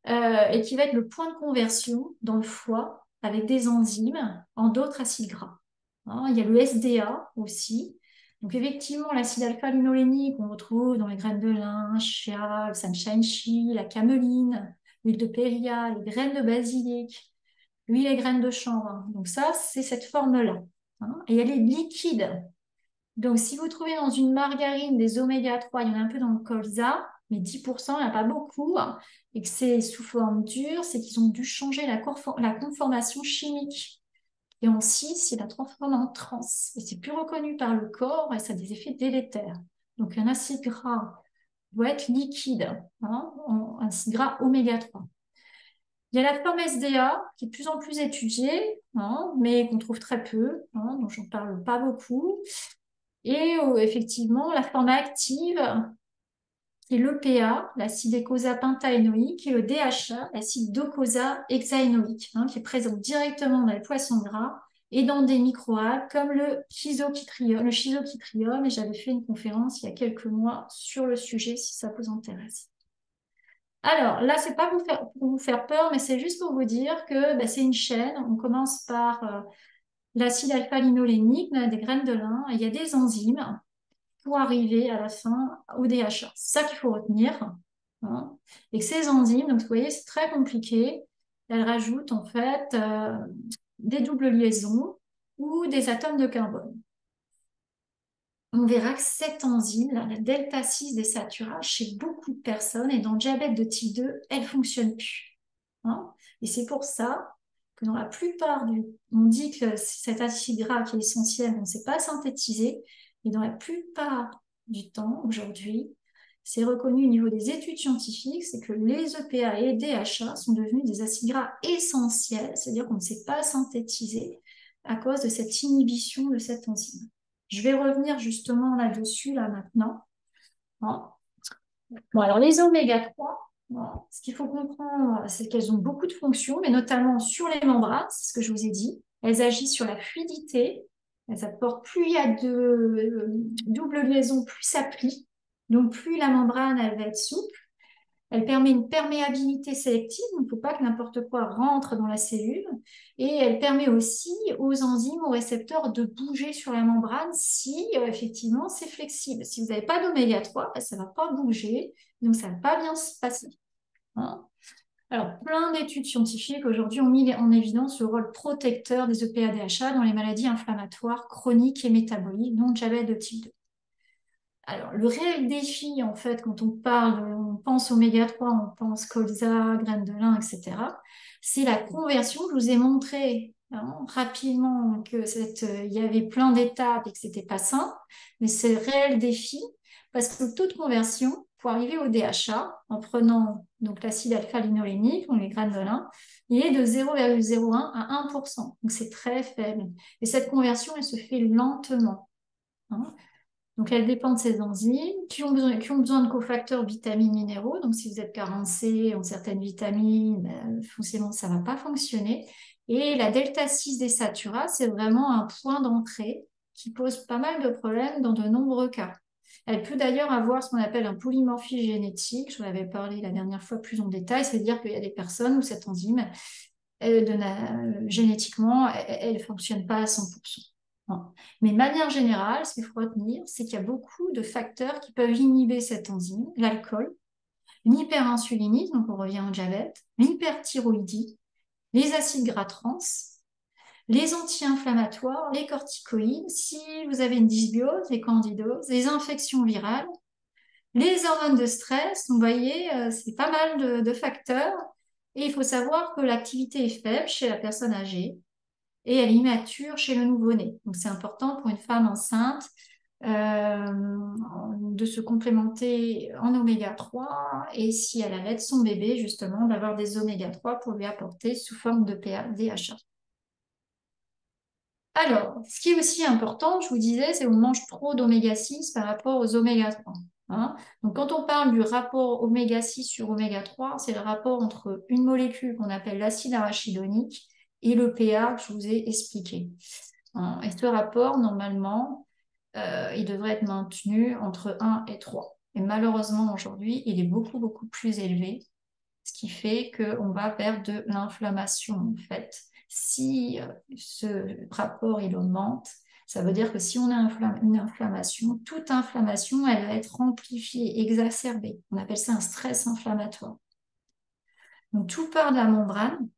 et qui va être le point de conversion dans le foie avec des enzymes en d'autres acides gras. Hein, il y a le SDA aussi. Donc, effectivement, l'acide alpha-linolénique, on retrouve dans les graines de lin, chia, le sunshine chia, la cameline, l'huile de péria, les graines de basilic, l'huile et graines de chanvre. Donc, ça, c'est cette forme-là. Hein, et elle est liquide. Donc, si vous trouvez dans une margarine des oméga 3, il y en a un peu dans le colza, mais 10%, il n'y en a pas beaucoup, hein, et que c'est sous forme dure, c'est qu'ils ont dû changer la conformation chimique. Et en 6, il la transforme en trans. Et c'est plus reconnu par le corps et ça a des effets délétères. Donc, un acide gras doit être liquide, hein, un acide gras oméga 3. Il y a la forme SDA qui est de plus en plus étudiée, hein, mais qu'on trouve très peu, hein, donc j'en parle pas beaucoup. Et effectivement, la forme active, qui est l'EPA, l'acide eicosapentaénoïque, et le DHA, l'acide docosahexaénoïque, hein, qui est présent directement dans les poissons gras et dans des microalgues comme le schizochytrium, et j'avais fait une conférence il y a quelques mois sur le sujet si ça vous intéresse. Alors là, c'est pas pour vous faire peur, mais c'est juste pour vous dire que c'est une chaîne. On commence par l'acide alpha-linolénique, des graines de lin, et il y a des enzymes pour arriver à la fin au DHA. C'est ça qu'il faut retenir. Hein. Et que ces enzymes, donc vous voyez, c'est très compliqué. Elles rajoutent en fait des doubles liaisons ou des atomes de carbone. On verra que cette enzyme, la delta 6 désaturase, chez beaucoup de personnes et dans le diabète de type 2, elle ne fonctionne plus. Hein. Et c'est pour ça que dans la plupart on dit que cet acide gras qui est essentiel, on ne sait pas synthétiser, et dans la plupart du temps, aujourd'hui, c'est reconnu au niveau des études scientifiques, c'est que les EPA et DHA sont devenus des acides gras essentiels, c'est-à-dire qu'on ne sait pas synthétiser à cause de cette inhibition de cette enzyme. Je vais revenir justement là-dessus, là maintenant. Hein. Bon, alors les oméga 3, bon, ce qu'il faut comprendre, c'est qu'elles ont beaucoup de fonctions, mais notamment sur les membranes, c'est ce que je vous ai dit. Elles agissent sur la fluidité, elles apportent plus il y a de double liaison, plus ça plie. Donc plus la membrane, elle va être souple. Elle permet une perméabilité sélective, il ne faut pas que n'importe quoi rentre dans la cellule. Et elle permet aussi aux enzymes, aux récepteurs de bouger sur la membrane si effectivement c'est flexible. Si vous n'avez pas d'oméga 3, ça ne va pas bouger, donc ça ne va pas bien se passer. Hein. Alors, plein d'études scientifiques aujourd'hui ont mis en évidence le rôle protecteur des EPA-DHA dans les maladies inflammatoires chroniques et métaboliques, dont le diabète de type 2. Alors, le réel défi, en fait, quand on pense oméga 3, on pense colza, graines de lin, etc., c'est la conversion. Je vous ai montré rapidement que il y avait plein d'étapes et que c'était pas simple, mais c'est le réel défi parce que le taux de conversion, pour arriver au DHA, en prenant donc l'acide alpha-linolénique, donc les graines de lin, il est de 0,01 à 1%. Donc, c'est très faible. Et cette conversion, elle se fait lentement. Hein. Donc, elle dépend de ces enzymes qui ont besoin de cofacteurs vitamines, minéraux. Donc, si vous êtes carencé en certaines vitamines, forcément, ça ne va pas fonctionner. Et la delta 6 des saturas, c'est vraiment un point d'entrée qui pose pas mal de problèmes dans de nombreux cas. Elle peut d'ailleurs avoir ce qu'on appelle un polymorphisme génétique. Je vous en avais parlé la dernière fois plus en détail. C'est-à-dire qu'il y a des personnes où cette enzyme, génétiquement, elle ne fonctionne pas à 100%. Mais de manière générale, ce qu'il faut retenir, c'est qu'il y a beaucoup de facteurs qui peuvent inhiber cette enzyme, l'alcool, l'hyperinsulinisme, donc on revient au diabète, l'hyperthyroïdie, les acides gras trans, les anti-inflammatoires, les corticoïdes, si vous avez une dysbiose, les candidoses, les infections virales, les hormones de stress. Donc, vous voyez, c'est pas mal de facteurs. Et il faut savoir que l'activité est faible chez la personne âgée et elle est immature chez le nouveau-né. Donc, c'est important pour une femme enceinte de se complémenter en oméga 3 et si elle allait son bébé, justement, d'avoir des oméga 3 pour lui apporter sous forme de DHA. Alors, ce qui est aussi important, je vous disais, c'est qu'on mange trop d'oméga 6 par rapport aux oméga 3. Hein. Donc, quand on parle du rapport oméga 6 sur oméga 3, c'est le rapport entre une molécule qu'on appelle l'acide arachidonique et le PA que je vous ai expliqué. Hein. Et ce rapport, normalement, il devrait être maintenu entre 1 et 3. Et malheureusement, aujourd'hui, il est beaucoup, beaucoup plus élevé, ce qui fait qu'on va vers de l'inflammation, en fait. Si ce rapport, il augmente, ça veut dire que si on a une inflammation, toute inflammation, elle va être amplifiée, exacerbée. On appelle ça un stress inflammatoire. Donc, tout part de la membrane.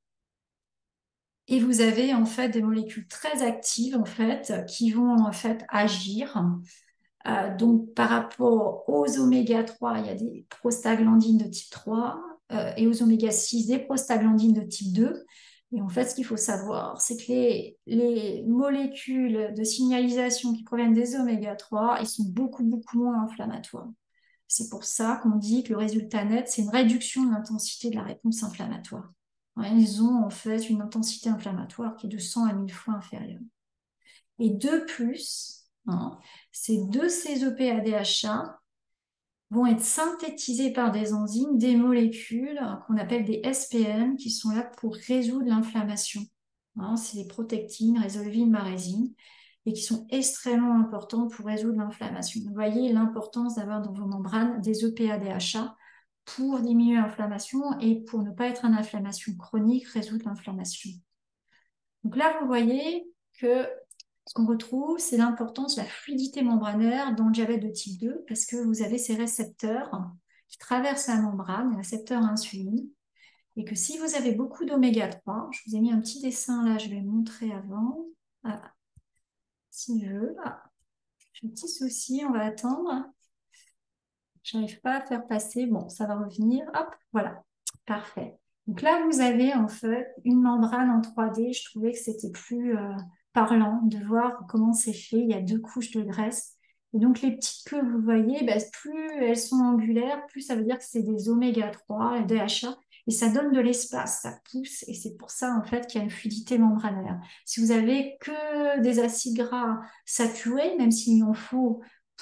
Et vous avez en fait des molécules très actives en fait qui vont en fait agir. Donc par rapport aux oméga 3, il y a des prostaglandines de type 3 et aux oméga 6, des prostaglandines de type 2. Et en fait, ce qu'il faut savoir, c'est que les molécules de signalisation qui proviennent des oméga 3, ils sont beaucoup, beaucoup moins inflammatoires. C'est pour ça qu'on dit que le résultat net, c'est une réduction de l'intensité de la réponse inflammatoire. Ils ont en fait une intensité inflammatoire qui est de 100 à 1000 fois inférieure. Et de plus, ces deux CEPA-DHA vont être synthétisés par des enzymes, des molécules qu'on appelle des SPM, qui sont là pour résoudre l'inflammation. C'est les protectines, résolvine, marésine, et qui sont extrêmement importants pour résoudre l'inflammation. Vous voyez l'importance d'avoir dans vos membranes des EPA-DHA pour diminuer l'inflammation et pour ne pas être en inflammation chronique, résoudre l'inflammation. Donc là, vous voyez que ce qu'on retrouve, c'est l'importance de la fluidité membranaire dans le diabète de type 2 parce que vous avez ces récepteurs qui traversent la membrane, les récepteurs insuline, et que si vous avez beaucoup d'oméga 3, je vous ai mis un petit dessin là, je vais le montrer avant. Voilà. Si je veux. J'ai un petit souci, on va attendre. Je n'arrive pas à faire passer. Bon, ça va revenir. Hop, voilà. Parfait. Donc là, vous avez en fait une membrane en 3D. Je trouvais que c'était plus parlant de voir comment c'est fait. Il y a deux couches de graisse. Et donc, les petites queues, vous voyez, plus elles sont angulaires, plus ça veut dire que c'est des oméga 3, des DHA. Et ça donne de l'espace, ça pousse. Et c'est pour ça, en fait, qu'il y a une fluidité membranaire. Si vous avez que des acides gras saturés, même s'il en faut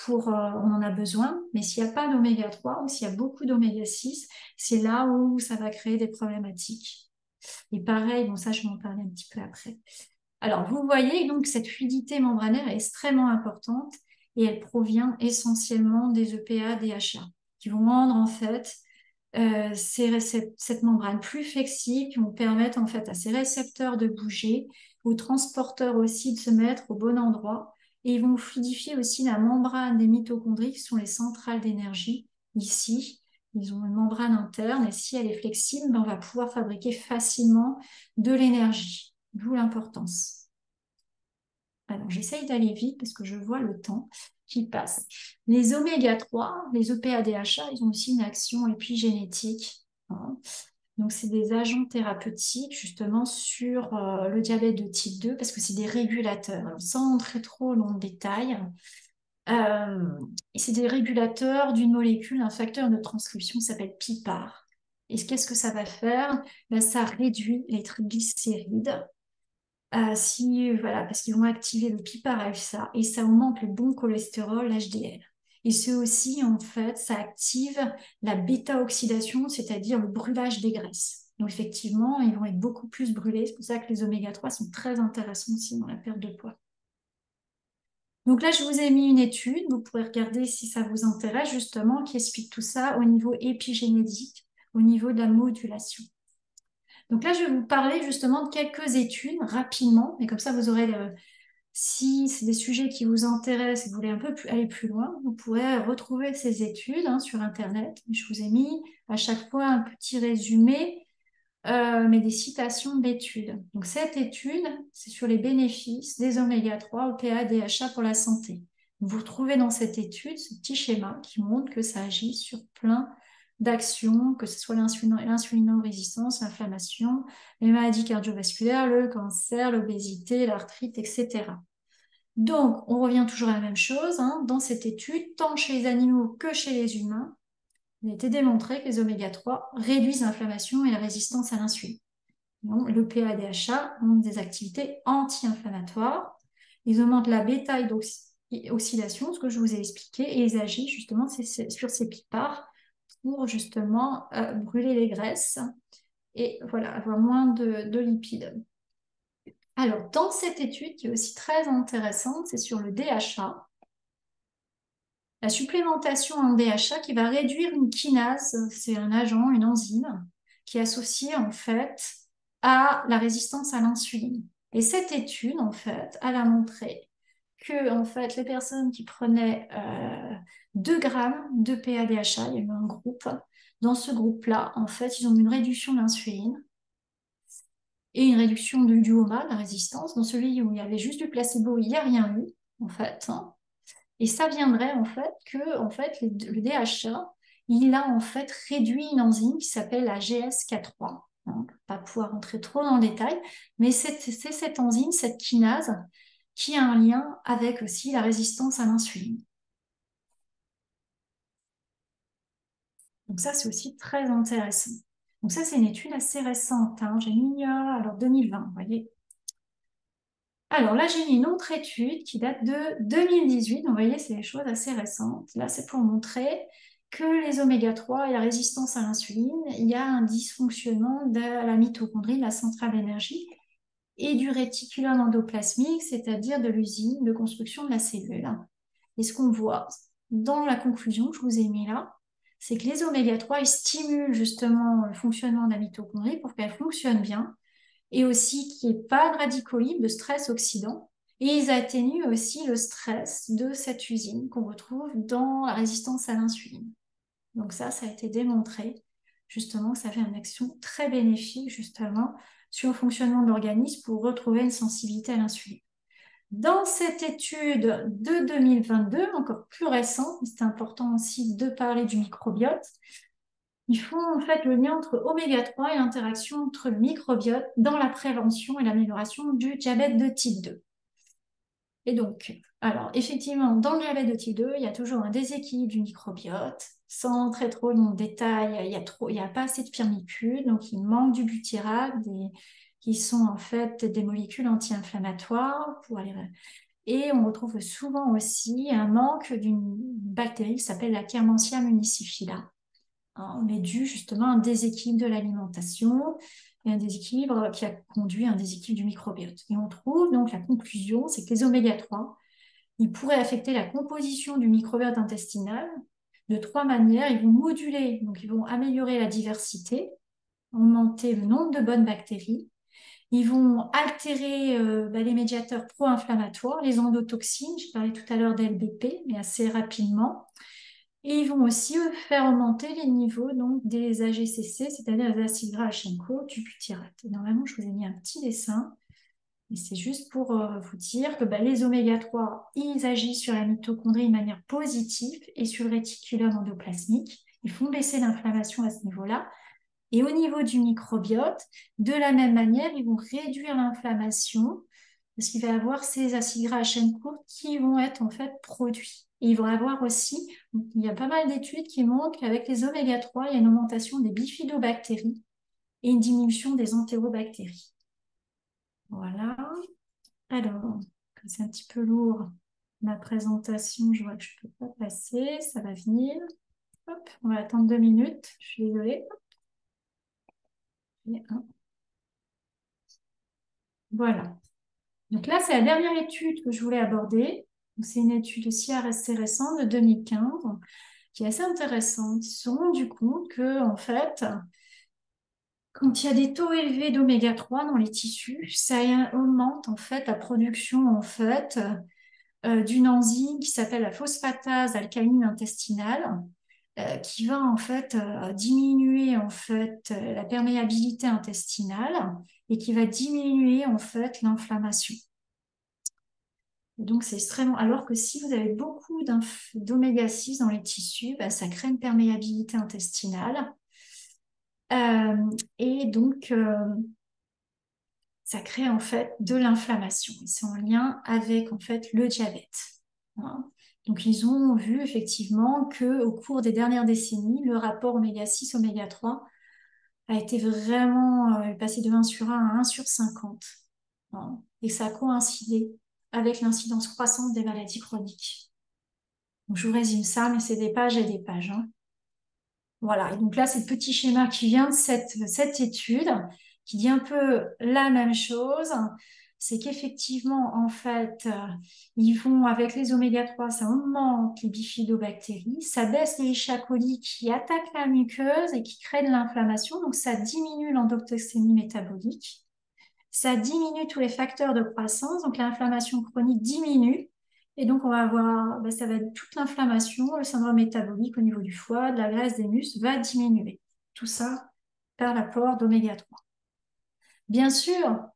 on en a besoin, mais s'il n'y a pas d'oméga 3 ou s'il y a beaucoup d'oméga 6, c'est là où ça va créer des problématiques. Et pareil, bon ça je vais en parler un petit peu après. Alors vous voyez donc cette fluidité membranaire est extrêmement importante et elle provient essentiellement des EPA-DHA qui vont rendre en fait cette membrane plus flexible, qui vont permettre en fait à ces récepteurs de bouger, aux transporteurs aussi de se mettre au bon endroit. Et ils vont fluidifier aussi la membrane des mitochondries, qui sont les centrales d'énergie, ici. Ils ont une membrane interne et si elle est flexible, ben, on va pouvoir fabriquer facilement de l'énergie, d'où l'importance. Alors, j'essaye d'aller vite parce que je vois le temps qui passe. Les oméga 3, les EPA-DHA, ils ont aussi une action épigénétique, hein. Donc, c'est des agents thérapeutiques justement sur le diabète de type 2 parce que c'est des régulateurs. Alors, sans entrer trop dans le détail, c'est des régulateurs d'une molécule, un facteur de transcription qui s'appelle PIPAR. Et qu'est-ce que ça va faire? Ben, ça réduit les triglycérides. Voilà, parce qu'ils vont activer le PIPAR-alpha et ça augmente le bon cholestérol, l'HDL. Et c'est aussi, en fait, ça active la bêta-oxydation, c'est-à-dire le brûlage des graisses. Donc, effectivement, ils vont être beaucoup plus brûlés. C'est pour ça que les oméga 3 sont très intéressants aussi dans la perte de poids. Donc là, je vous ai mis une étude. Vous pourrez regarder si ça vous intéresse, justement, qui explique tout ça au niveau épigénétique, au niveau de la modulation. Donc là, je vais vous parler justement de quelques études rapidement, et comme ça, vous aurez, si c'est des sujets qui vous intéressent et que vous voulez un peu aller plus loin, vous pourrez retrouver ces études sur Internet. Je vous ai mis à chaque fois un petit résumé, mais des citations d'études. Donc cette étude, c'est sur les bénéfices des oméga 3, OPA, DHA pour la santé. Vous retrouvez dans cette étude ce petit schéma qui montre que ça agit sur plein d'actions, que ce soit l'insulinorésistance, l'inflammation, les maladies cardiovasculaires, le cancer, l'obésité, l'arthrite, etc. Donc, on revient toujours à la même chose, hein. Dans cette étude, tant chez les animaux que chez les humains, il a été démontré que les oméga 3 réduisent l'inflammation et la résistance à l'insuline. Le PADHA ont des activités anti-inflammatoires. Ils augmentent la bêta-oxydation, ce que je vous ai expliqué, et ils agissent justement sur ces PIPAR pour justement brûler les graisses et voilà, avoir moins de lipides. Alors, dans cette étude qui est aussi très intéressante, c'est sur le DHA. La supplémentation en DHA qui va réduire une kinase, c'est un agent, une enzyme, qui est associée en fait à la résistance à l'insuline. Et cette étude, en fait, elle a montré que en fait, les personnes qui prenaient 2 grammes de PADHA, il y a eu un groupe, dans ce groupe-là, en fait, ils ont eu une réduction de l'insuline et une réduction du HOMA, la résistance. Dans celui où il y avait juste du placebo, il n'y a rien eu, en fait, hein. Et ça viendrait en fait que en fait, le DHA, il a en fait réduit une enzyme qui s'appelle la GSK3. Donc, on ne va pas pouvoir rentrer trop dans le détail, mais c'est cette enzyme, cette kinase, qui a un lien avec aussi la résistance à l'insuline. Donc ça, c'est aussi très intéressant. Donc ça, c'est une étude assez récente, hein. J'ai mis alors 2020, vous voyez. Alors là, j'ai mis une autre étude qui date de 2018. Vous voyez, c'est des choses assez récentes. Là, c'est pour montrer que les oméga 3 et la résistance à l'insuline, il y a un dysfonctionnement de la mitochondrie, de la centrale d'énergie, et du réticulum endoplasmique, c'est-à-dire de l'usine de construction de la cellule. Et ce qu'on voit dans la conclusion que je vous ai mis là, c'est que les oméga 3, ils stimulent justement le fonctionnement de la mitochondrie pour qu'elle fonctionne bien, et aussi qu'il n'y ait pas de radicaux libres, de stress oxydant. Et ils atténuent aussi le stress de cette usine qu'on retrouve dans la résistance à l'insuline. Donc ça a été démontré, justement, que ça fait une action très bénéfique, justement, sur le fonctionnement de l'organisme pour retrouver une sensibilité à l'insuline. Dans cette étude de 2022, encore plus récente, c'est important aussi de parler du microbiote, ils font en fait le lien entre oméga 3 et l'interaction entre le microbiote dans la prévention et l'amélioration du diabète de type 2. Et donc, alors effectivement, dans le diabète de type 2, il y a toujours un déséquilibre du microbiote. Sans entrer trop dans le détail, il y a pas assez de firmicutes, donc il manque du butyrate, qui sont en fait des molécules anti-inflammatoires Et on retrouve souvent aussi un manque d'une bactérie qui s'appelle la Kermansia municiphala, hein, mais dû justement à un déséquilibre de l'alimentation et un déséquilibre qui a conduit à un déséquilibre du microbiote. Et on trouve donc la conclusion, c'est que les oméga 3, ils pourraient affecter la composition du microbiote intestinal de 3 manières. Ils vont moduler, donc ils vont améliorer la diversité, augmenter le nombre de bonnes bactéries. Ils vont altérer les médiateurs pro-inflammatoires, les endotoxines, je parlais tout à l'heure d'LBP, mais assez rapidement. Et ils vont aussi faire augmenter les niveaux donc, des AGCC, c'est-à-dire les acides gras à chaîne courte du butyrate. Et normalement, je vous ai mis un petit dessin. Et c'est juste pour vous dire que les oméga-3, ils agissent sur la mitochondrie de manière positive et sur le réticulum endoplasmique. Ils font baisser l'inflammation à ce niveau-là. Et au niveau du microbiote, de la même manière, ils vont réduire l'inflammation parce qu'il va y avoir ces acides gras à chaîne courte qui vont être en fait produits. Et ils vont avoir aussi, il y a pas mal d'études qui montrent qu'avec les oméga-3, il y a une augmentation des bifidobactéries et une diminution des entérobactéries. Voilà. Alors, c'est un petit peu lourd, ma présentation, je vois que je ne peux pas passer, ça va venir. Hop, on va attendre 2 minutes, je suis désolée. Et voilà. Donc là, c'est la dernière étude que je voulais aborder. C'est une étude aussi assez récente de 2015 qui est assez intéressante. Ils se sont rendus compte que, en fait, quand il y a des taux élevés d'oméga 3 dans les tissus, ça augmente en fait la production en fait d'une enzyme qui s'appelle la phosphatase alcaline intestinale, qui va en fait diminuer en fait la perméabilité intestinale et qui va diminuer en fait l'inflammation. Donc c'est extrêmement. Alors que si vous avez beaucoup d'oméga 6 dans les tissus, ça crée une perméabilité intestinale. Et donc ça crée en fait de l'inflammation. Et c'est en lien avec en fait le diabète. Hein. Donc ils ont vu effectivement que au cours des dernières décennies, le rapport oméga 6, oméga 3 a été vraiment passé de 1/1 à 1/50. Hein. Et ça a coïncidé avec l'incidence croissante des maladies chroniques. Donc je vous résume ça, mais c'est des pages et des pages. Hein. Voilà, et donc là, c'est le petit schéma qui vient de cette étude, qui dit un peu la même chose. C'est qu'effectivement, en fait, ils vont, avec les oméga 3, ça augmente les bifidobactéries, ça baisse les Escherichia coli qui attaquent la muqueuse et qui créent de l'inflammation, donc ça diminue l'endotoxémie métabolique, ça diminue tous les facteurs de croissance, donc l'inflammation chronique diminue, et donc, on va avoir, ça va être toute l'inflammation, le syndrome métabolique au niveau du foie, de la graisse, des muscles, va diminuer. Tout ça par l'apport d'oméga 3. Bien sûr,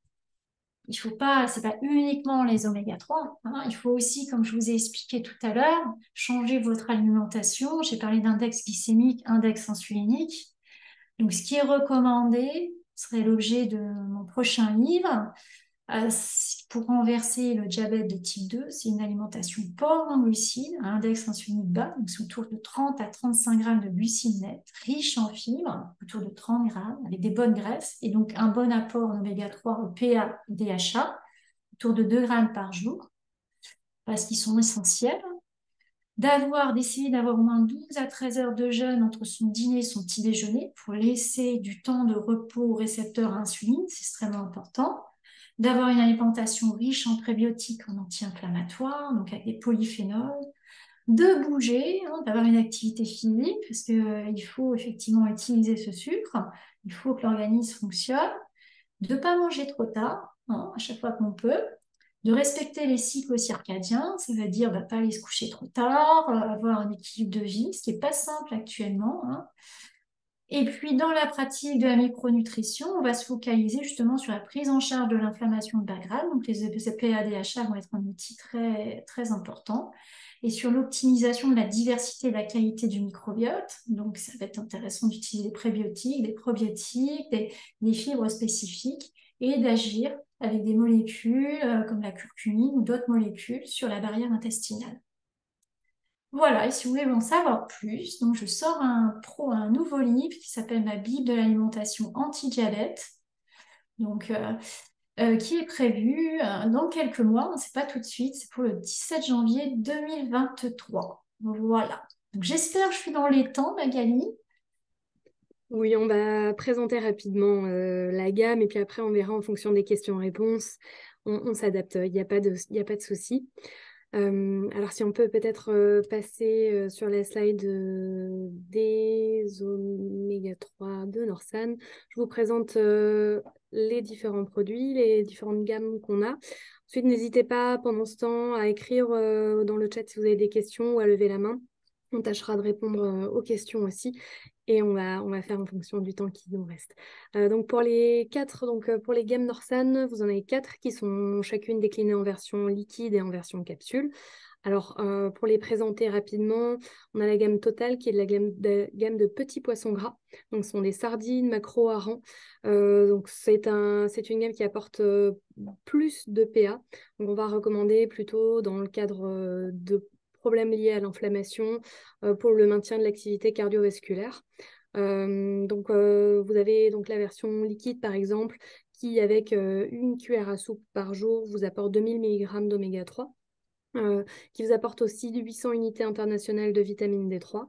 il faut pas, c'est pas uniquement les oméga 3. Hein, il faut aussi, comme je vous ai expliqué tout à l'heure, changer votre alimentation. J'ai parlé d'index glycémique, index insulinique. Donc, ce qui est recommandé serait l'objet de mon prochain livre. Pour renverser le diabète de type 2, c'est une alimentation pauvre en glucides, un index insulinique bas, donc c'est autour de 30 à 35 grammes de glucides nets, riche en fibres, autour de 30 grammes, avec des bonnes graisses, et donc un bon apport en oméga 3, EPA, DHA, autour de 2 grammes par jour, parce qu'ils sont essentiels. D'essayer d'avoir au moins 12 à 13 heures de jeûne entre son dîner et son petit déjeuner pour laisser du temps de repos aux récepteurs à insuline, c'est extrêmement important. D'avoir une alimentation riche en prébiotiques, en anti-inflammatoires, donc avec des polyphénols, de bouger, hein, d'avoir une activité physique, parce qu'il faut effectivement utiliser ce sucre, il faut que l'organisme fonctionne, de ne pas manger trop tard, hein, à chaque fois qu'on peut, de respecter les cycles circadiens, ça veut dire pas aller se coucher trop tard, avoir un équilibre de vie, ce qui n'est pas simple actuellement. Hein. Et puis, dans la pratique de la micronutrition, on va se focaliser justement sur la prise en charge de l'inflammation de bas grade. Donc, les EPA-DHA vont être un outil très, très important. Et sur l'optimisation de la diversité et de la qualité du microbiote. Donc, ça va être intéressant d'utiliser des prébiotiques, des probiotiques, des fibres spécifiques et d'agir avec des molécules comme la curcumine ou d'autres molécules sur la barrière intestinale. Voilà, et si vous voulez en savoir plus, donc je sors un nouveau livre qui s'appelle Ma Bible de l'alimentation anti-diabète, donc, qui est prévu dans quelques mois, c'est pas tout de suite, c'est pour le 17 janvier 2023. Voilà. Donc j'espère que je suis dans les temps, Magali. Oui, on va présenter rapidement la gamme et puis après on verra en fonction des questions-réponses. On s'adapte, il n'y a pas de souci. Alors si on peut peut-être passer sur la slide des oméga 3 de Norsan. Je vous présente les différents produits, les différentes gammes qu'on a. Ensuite, n'hésitez pas pendant ce temps à écrire dans le chat si vous avez des questions ou à lever la main. On tâchera de répondre aux questions aussi et on va faire en fonction du temps qui nous reste. Donc pour les quatre, pour les gammes Norsan, vous en avez quatre qui sont chacune déclinées en version liquide et en version capsule. Alors pour les présenter rapidement, on a la gamme totale qui est de la gamme de petits poissons gras. Donc ce sont des sardines, maquereaux, harengs. Donc c'est une gamme qui apporte plus de PA. Donc on va recommander plutôt dans le cadre de problèmes liés à l'inflammation pour le maintien de l'activité cardiovasculaire. Vous avez donc la version liquide, par exemple, qui, avec une cuillère à soupe par jour, vous apporte 2000 mg d'oméga 3, qui vous apporte aussi 800 unités internationales de vitamine D3.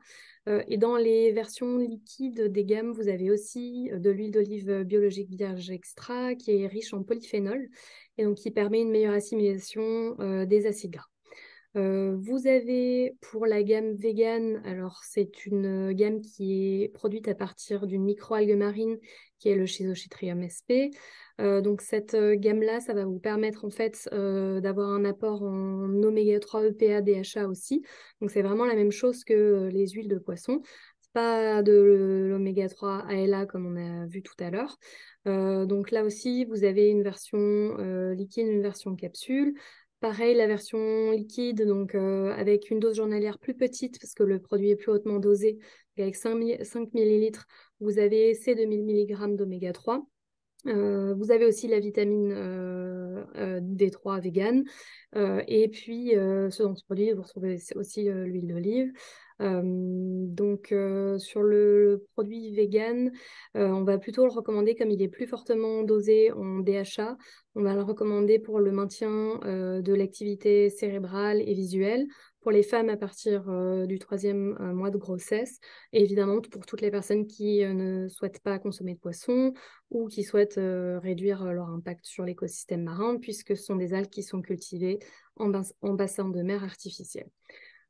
Et dans les versions liquides des gammes, vous avez aussi de l'huile d'olive biologique vierge extra, qui est riche en polyphénol, et donc qui permet une meilleure assimilation des acides gras. Vous avez pour la gamme vegan, alors c'est une gamme qui est produite à partir d'une microalgue marine qui est le Schizochytrium sp. Donc cette gamme-là, ça va vous permettre en fait d'avoir un apport en oméga 3 EPA, DHA aussi. Donc c'est vraiment la même chose que les huiles de poisson. C'est pas de l'oméga 3 ALA comme on a vu tout à l'heure. Donc là aussi, vous avez une version liquide, une version capsule. Pareil, la version liquide, donc avec une dose journalière plus petite parce que le produit est plus hautement dosé. Avec 5 ml, vous avez ces 2000 mg d'oméga 3. Vous avez aussi la vitamine D3 vegan. Et puis, dans ce produit, vous retrouvez aussi l'huile d'olive. Sur le produit vegan, on va plutôt le recommander comme il est plus fortement dosé en DHA. On va le recommander pour le maintien de l'activité cérébrale et visuelle pour les femmes à partir du troisième mois de grossesse. Et évidemment, pour toutes les personnes qui ne souhaitent pas consommer de poisson ou qui souhaitent réduire leur impact sur l'écosystème marin, puisque ce sont des algues qui sont cultivées en bassin de mer artificiel.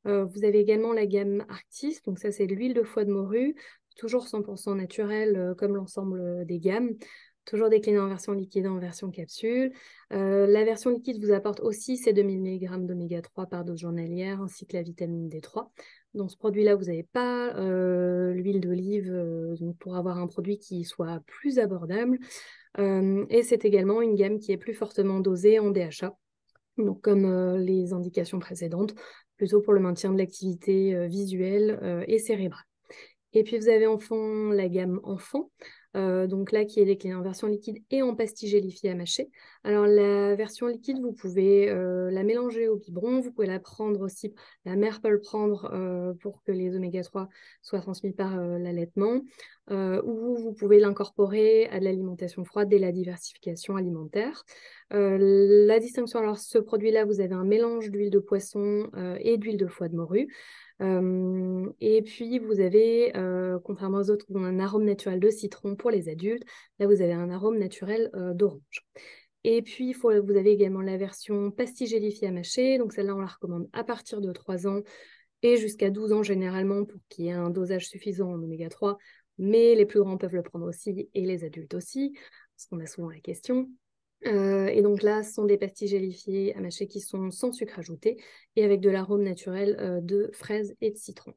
Vous avez également la gamme Arctis, donc ça c'est l'huile de foie de morue, toujours 100% naturelle comme l'ensemble des gammes, toujours déclinée en version liquide et en version capsule. La version liquide vous apporte aussi ces 2000 mg d'oméga 3 par dose journalière, ainsi que la vitamine D3. Dans ce produit-là, vous n'avez pas l'huile d'olive pour avoir un produit qui soit plus abordable. Et c'est également une gamme qui est plus fortement dosée en DHA. Donc, comme les indications précédentes, plutôt pour le maintien de l'activité visuelle et cérébrale. Et puis, vous avez enfin la gamme enfant, donc là, qui est déclinée en version liquide et en pastille gélifiée à mâcher. Alors, la version liquide, vous pouvez la mélanger au biberon, vous pouvez la prendre aussi, la mère peut le prendre pour que les oméga 3 soient transmis par l'allaitement, ou vous pouvez l'incorporer à de l'alimentation froide dès la diversification alimentaire. La distinction, alors ce produit-là, vous avez un mélange d'huile de poisson et d'huile de foie de morue. Et puis, vous avez, contrairement aux autres, un arôme naturel de citron pour les adultes. Là, vous avez un arôme naturel d'orange. Et puis, vous avez également la version pastille gélifiée à mâcher. Donc, celle-là, on la recommande à partir de 3 ans et jusqu'à 12 ans généralement pour qu'il y ait un dosage suffisant en oméga 3. Mais les plus grands peuvent le prendre aussi et les adultes aussi, parce qu'on a souvent la question. Et donc là, ce sont des pastilles gélifiées à mâcher qui sont sans sucre ajouté et avec de l'arôme naturel de fraises et de citron.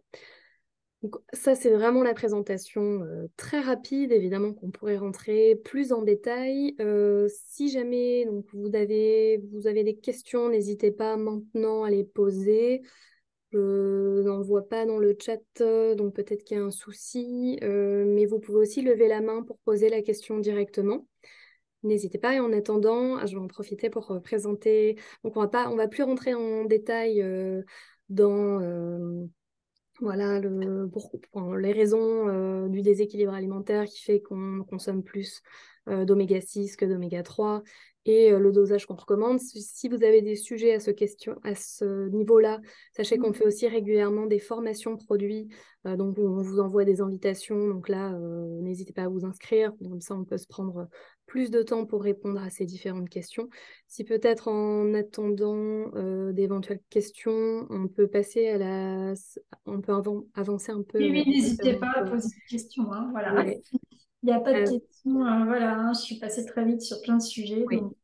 Donc ça, c'est vraiment la présentation très rapide, évidemment qu'on pourrait rentrer plus en détail. Si jamais donc, vous avez des questions, n'hésitez pas maintenant à les poser. Je n'en vois pas dans le chat, donc peut-être qu'il y a un souci, mais vous pouvez aussi lever la main pour poser la question directement. N'hésitez pas. Et en attendant, je vais en profiter pour présenter. Donc, on va plus rentrer en détail dans voilà, les raisons du déséquilibre alimentaire qui fait qu'on consomme plus d'oméga 6 que d'oméga 3 et le dosage qu'on recommande. Si vous avez des sujets à ce niveau-là, sachez qu'on fait aussi régulièrement des formations produits. Donc, on vous envoie des invitations. Donc là, n'hésitez pas à vous inscrire. Comme ça, on peut se prendre plus de temps pour répondre à ces différentes questions. Si peut-être en attendant d'éventuelles questions, on peut passer on peut avancer un peu Oui, oui, avec n'hésitez différentes... pas à poser des questions, hein, voilà. Ouais. Il n'y a pas de Euh, questions, voilà, hein, je suis passée très vite sur plein de sujets, oui. donc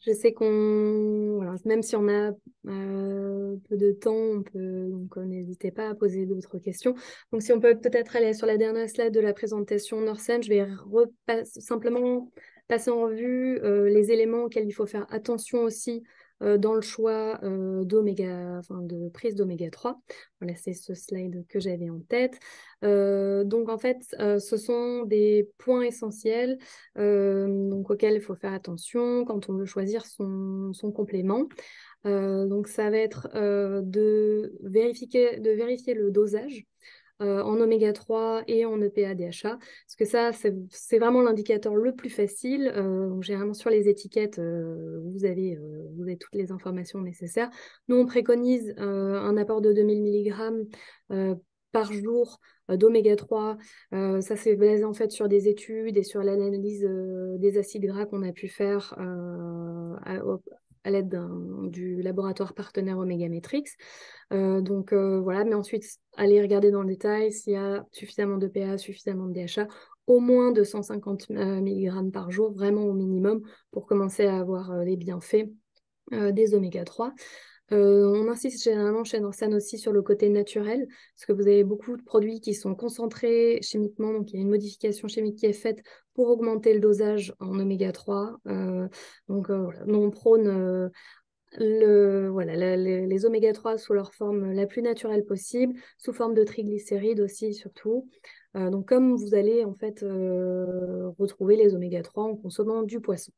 Je sais qu'on, voilà, même si on a peu de temps, donc n'hésitez pas à poser d'autres questions. Donc si on peut peut-être aller sur la dernière slide de la présentation Norsen, je vais simplement passer en revue les éléments auxquels il faut faire attention aussi dans le choix de prise d'oméga 3. Voilà, c'est ce slide que j'avais en tête. Donc en fait, ce sont des points essentiels donc auquel il faut faire attention quand on veut choisir son complément. Donc ça va être de vérifier le dosage en oméga 3 et en EPA-DHA, parce que ça, c'est vraiment l'indicateur le plus facile. Donc, généralement, sur les étiquettes, vous avez toutes les informations nécessaires. Nous, on préconise un apport de 2000 mg par jour d'oméga 3. Ça, c'est basé en fait sur des études et sur l'analyse des acides gras qu'on a pu faire à l'aide du laboratoire partenaire Omega Metrix. Donc voilà, mais ensuite, allez regarder dans le détail s'il y a suffisamment de pH, suffisamment de DHA, au moins de 150 mg par jour, vraiment au minimum, pour commencer à avoir les bienfaits des oméga 3. On insiste généralement chez Norsan aussi sur le côté naturel, parce que vous avez beaucoup de produits qui sont concentrés chimiquement, donc il y a une modification chimique qui est faite pour augmenter le dosage en oméga 3. Donc voilà, nous on prône les oméga 3 sous leur forme la plus naturelle possible, sous forme de triglycérides aussi surtout. Donc comme vous allez en fait retrouver les oméga 3 en consommant du poisson.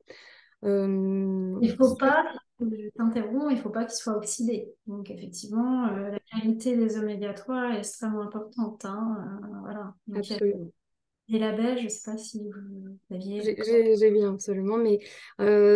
Il faut pas, je t'interromps, il faut pas qu'ils soient oxydés. Donc effectivement, la qualité des oméga 3 est extrêmement importante, hein. Voilà. Donc il y a Absolument. des labels, je ne sais pas si vous aviez. J'ai bien, absolument. Mais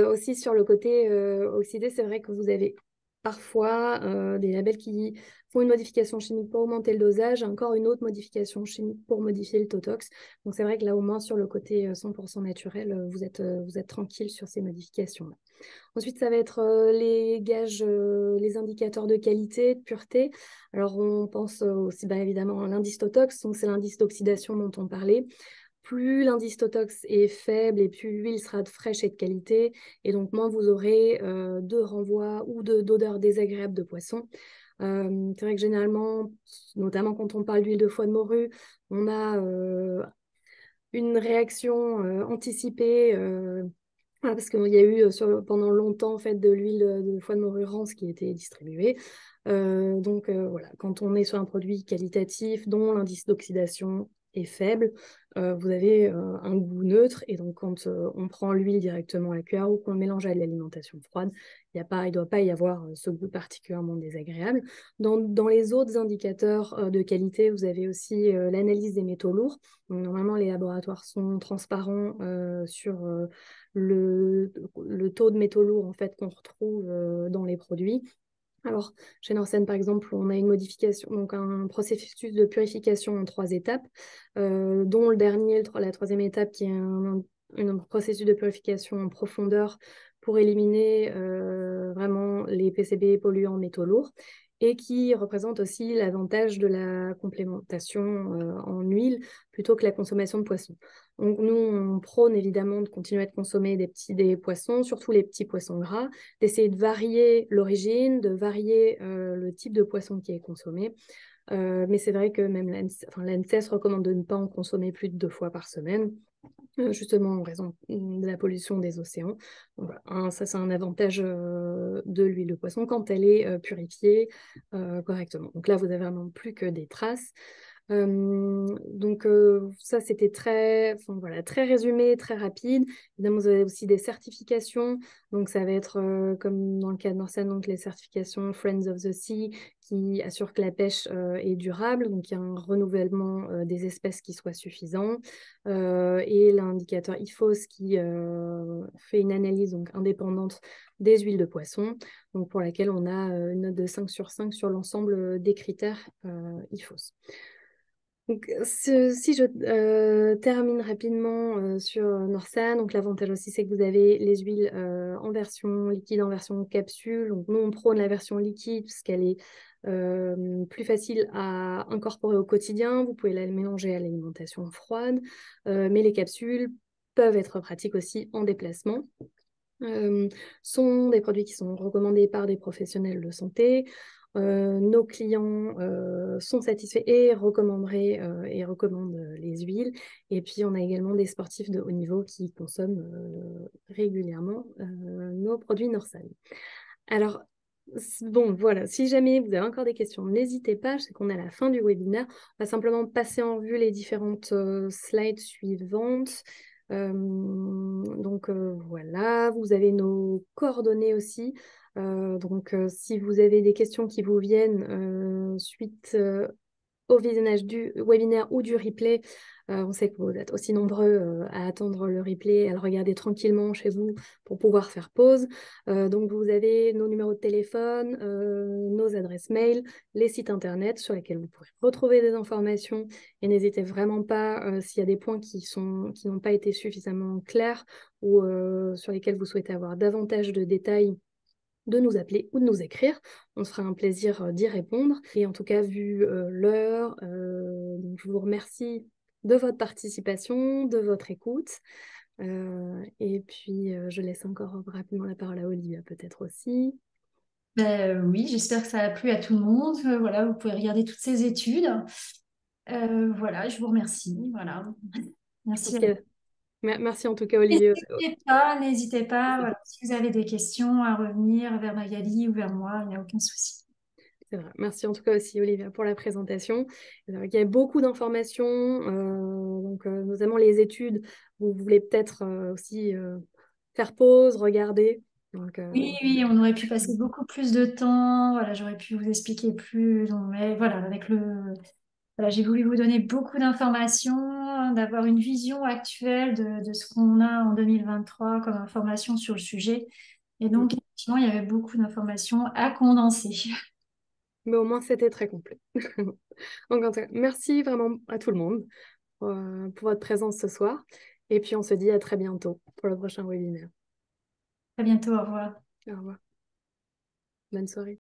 aussi sur le côté oxydé, c'est vrai que vous avez parfois des labels qui font une modification chimique pour augmenter le dosage, encore une autre modification chimique pour modifier le Totox. Donc c'est vrai que là, au moins, sur le côté 100% naturel, vous êtes tranquille sur ces modifications-là. Ensuite, ça va être les gages, les indicateurs de qualité, de pureté. Alors, on pense aussi évidemment à l'indice Totox, donc c'est l'indice d'oxydation dont on parlait. Plus l'indice Totox est faible et plus l'huile sera fraîche et de qualité, et donc moins vous aurez de renvoi ou d'odeur désagréable de poisson. C'est vrai que généralement, notamment quand on parle d'huile de foie de morue, on a une réaction anticipée parce qu'il y a eu pendant longtemps en fait, de l'huile de foie de morue rance qui était distribuée. Donc voilà, quand on est sur un produit qualitatif dont l'indice d'oxydation est faible, vous avez un goût neutre. Et donc quand on prend l'huile directement à la cuillère ou qu'on le mélange à de l'alimentation froide, il ne doit pas y avoir ce goût particulièrement désagréable. Dans les autres indicateurs de qualité, vous avez aussi l'analyse des métaux lourds. Donc, normalement, les laboratoires sont transparents sur le taux de métaux lourds en fait, qu'on retrouve dans les produits. Alors, chez Norsen, par exemple, on a une modification, donc un processus de purification en 3 étapes, dont le dernier, la troisième étape, qui est un processus de purification en profondeur pour éliminer vraiment les PCB polluants métaux lourds, et qui représente aussi l'avantage de la complémentation en huile plutôt que la consommation de poissons. Donc nous, on prône évidemment de continuer de consommer des poissons, surtout les petits poissons gras, d'essayer de varier l'origine, de varier le type de poisson qui est consommé. Mais c'est vrai que même l'ANSES recommande de ne pas en consommer plus de 2 fois par semaine, justement en raison de la pollution des océans. Donc, voilà, ça, c'est un avantage de l'huile de poisson quand elle est purifiée correctement. Donc là, vous n'avez vraiment plus que des traces. Donc ça, c'était très résumé, très rapide. Évidemment, vous avez aussi des certifications. Donc ça va être comme dans le cas de Norsan, donc les certifications Friends of the Sea qui assurent que la pêche est durable. Donc il y a un renouvellement des espèces qui soit suffisant. Et l'indicateur IFOS qui fait une analyse donc, indépendante des huiles de poisson, donc pour laquelle on a une note de 5 sur 5 sur l'ensemble des critères IFOS. Donc, si je termine rapidement sur Norsan, donc l'avantage aussi c'est que vous avez les huiles en version liquide, en version capsule. Donc nous on prône la version liquide parce qu'elle est plus facile à incorporer au quotidien. Vous pouvez la mélanger à l'alimentation froide, mais les capsules peuvent être pratiques aussi en déplacement. euh, sont des produits qui sont recommandés par des professionnels de santé. Nos clients sont satisfaits et recommanderaient et recommandent les huiles. Et puis, on a également des sportifs de haut niveau qui consomment régulièrement nos produits Norsal. Alors, bon, voilà, si jamais vous avez encore des questions, n'hésitez pas, je sais qu'on est à la fin du webinaire. On va simplement passer en vue les différentes slides suivantes. Voilà, vous avez nos coordonnées aussi. Si vous avez des questions qui vous viennent suite au visionnage du webinaire ou du replay. On sait que vous êtes aussi nombreux à attendre le replay et à le regarder tranquillement chez vous pour pouvoir faire pause. Donc, vous avez nos numéros de téléphone, nos adresses mail, les sites internet sur lesquels vous pourrez retrouver des informations. Et n'hésitez vraiment pas, s'il y a des points qui n'ont pas été suffisamment clairs ou sur lesquels vous souhaitez avoir davantage de détails, de nous appeler ou de nous écrire. On se fera un plaisir d'y répondre. Et en tout cas, vu l'heure, je vous remercie de votre participation, de votre écoute. Et puis, je laisse encore rapidement la parole à Olivia, peut-être aussi. Oui, j'espère que ça a plu à tout le monde. Voilà, vous pouvez regarder toutes ces études. Voilà, je vous remercie. Voilà. Merci. Ok. Merci en tout cas, Olivia. N'hésitez pas, voilà, si vous avez des questions à revenir vers Magali ou vers moi, il n'y a aucun souci. C'est vrai. Merci en tout cas aussi, Olivia, pour la présentation. Il y a beaucoup d'informations, notamment les études. Vous voulez peut-être aussi faire pause, regarder. Donc, Oui, oui, on aurait pu passer beaucoup plus de temps. Voilà, j'aurais pu vous expliquer plus. Mais voilà, voilà, j'ai voulu vous donner beaucoup d'informations, d'avoir une vision actuelle de ce qu'on a en 2023 comme information sur le sujet. Et donc, effectivement, il y avait beaucoup d'informations à condenser. mais au moins, c'était très complet. Donc, en tout cas, merci vraiment à tout le monde pour votre présence ce soir. Et puis, on se dit à très bientôt pour le prochain webinaire. À bientôt, au revoir. Au revoir. Bonne soirée.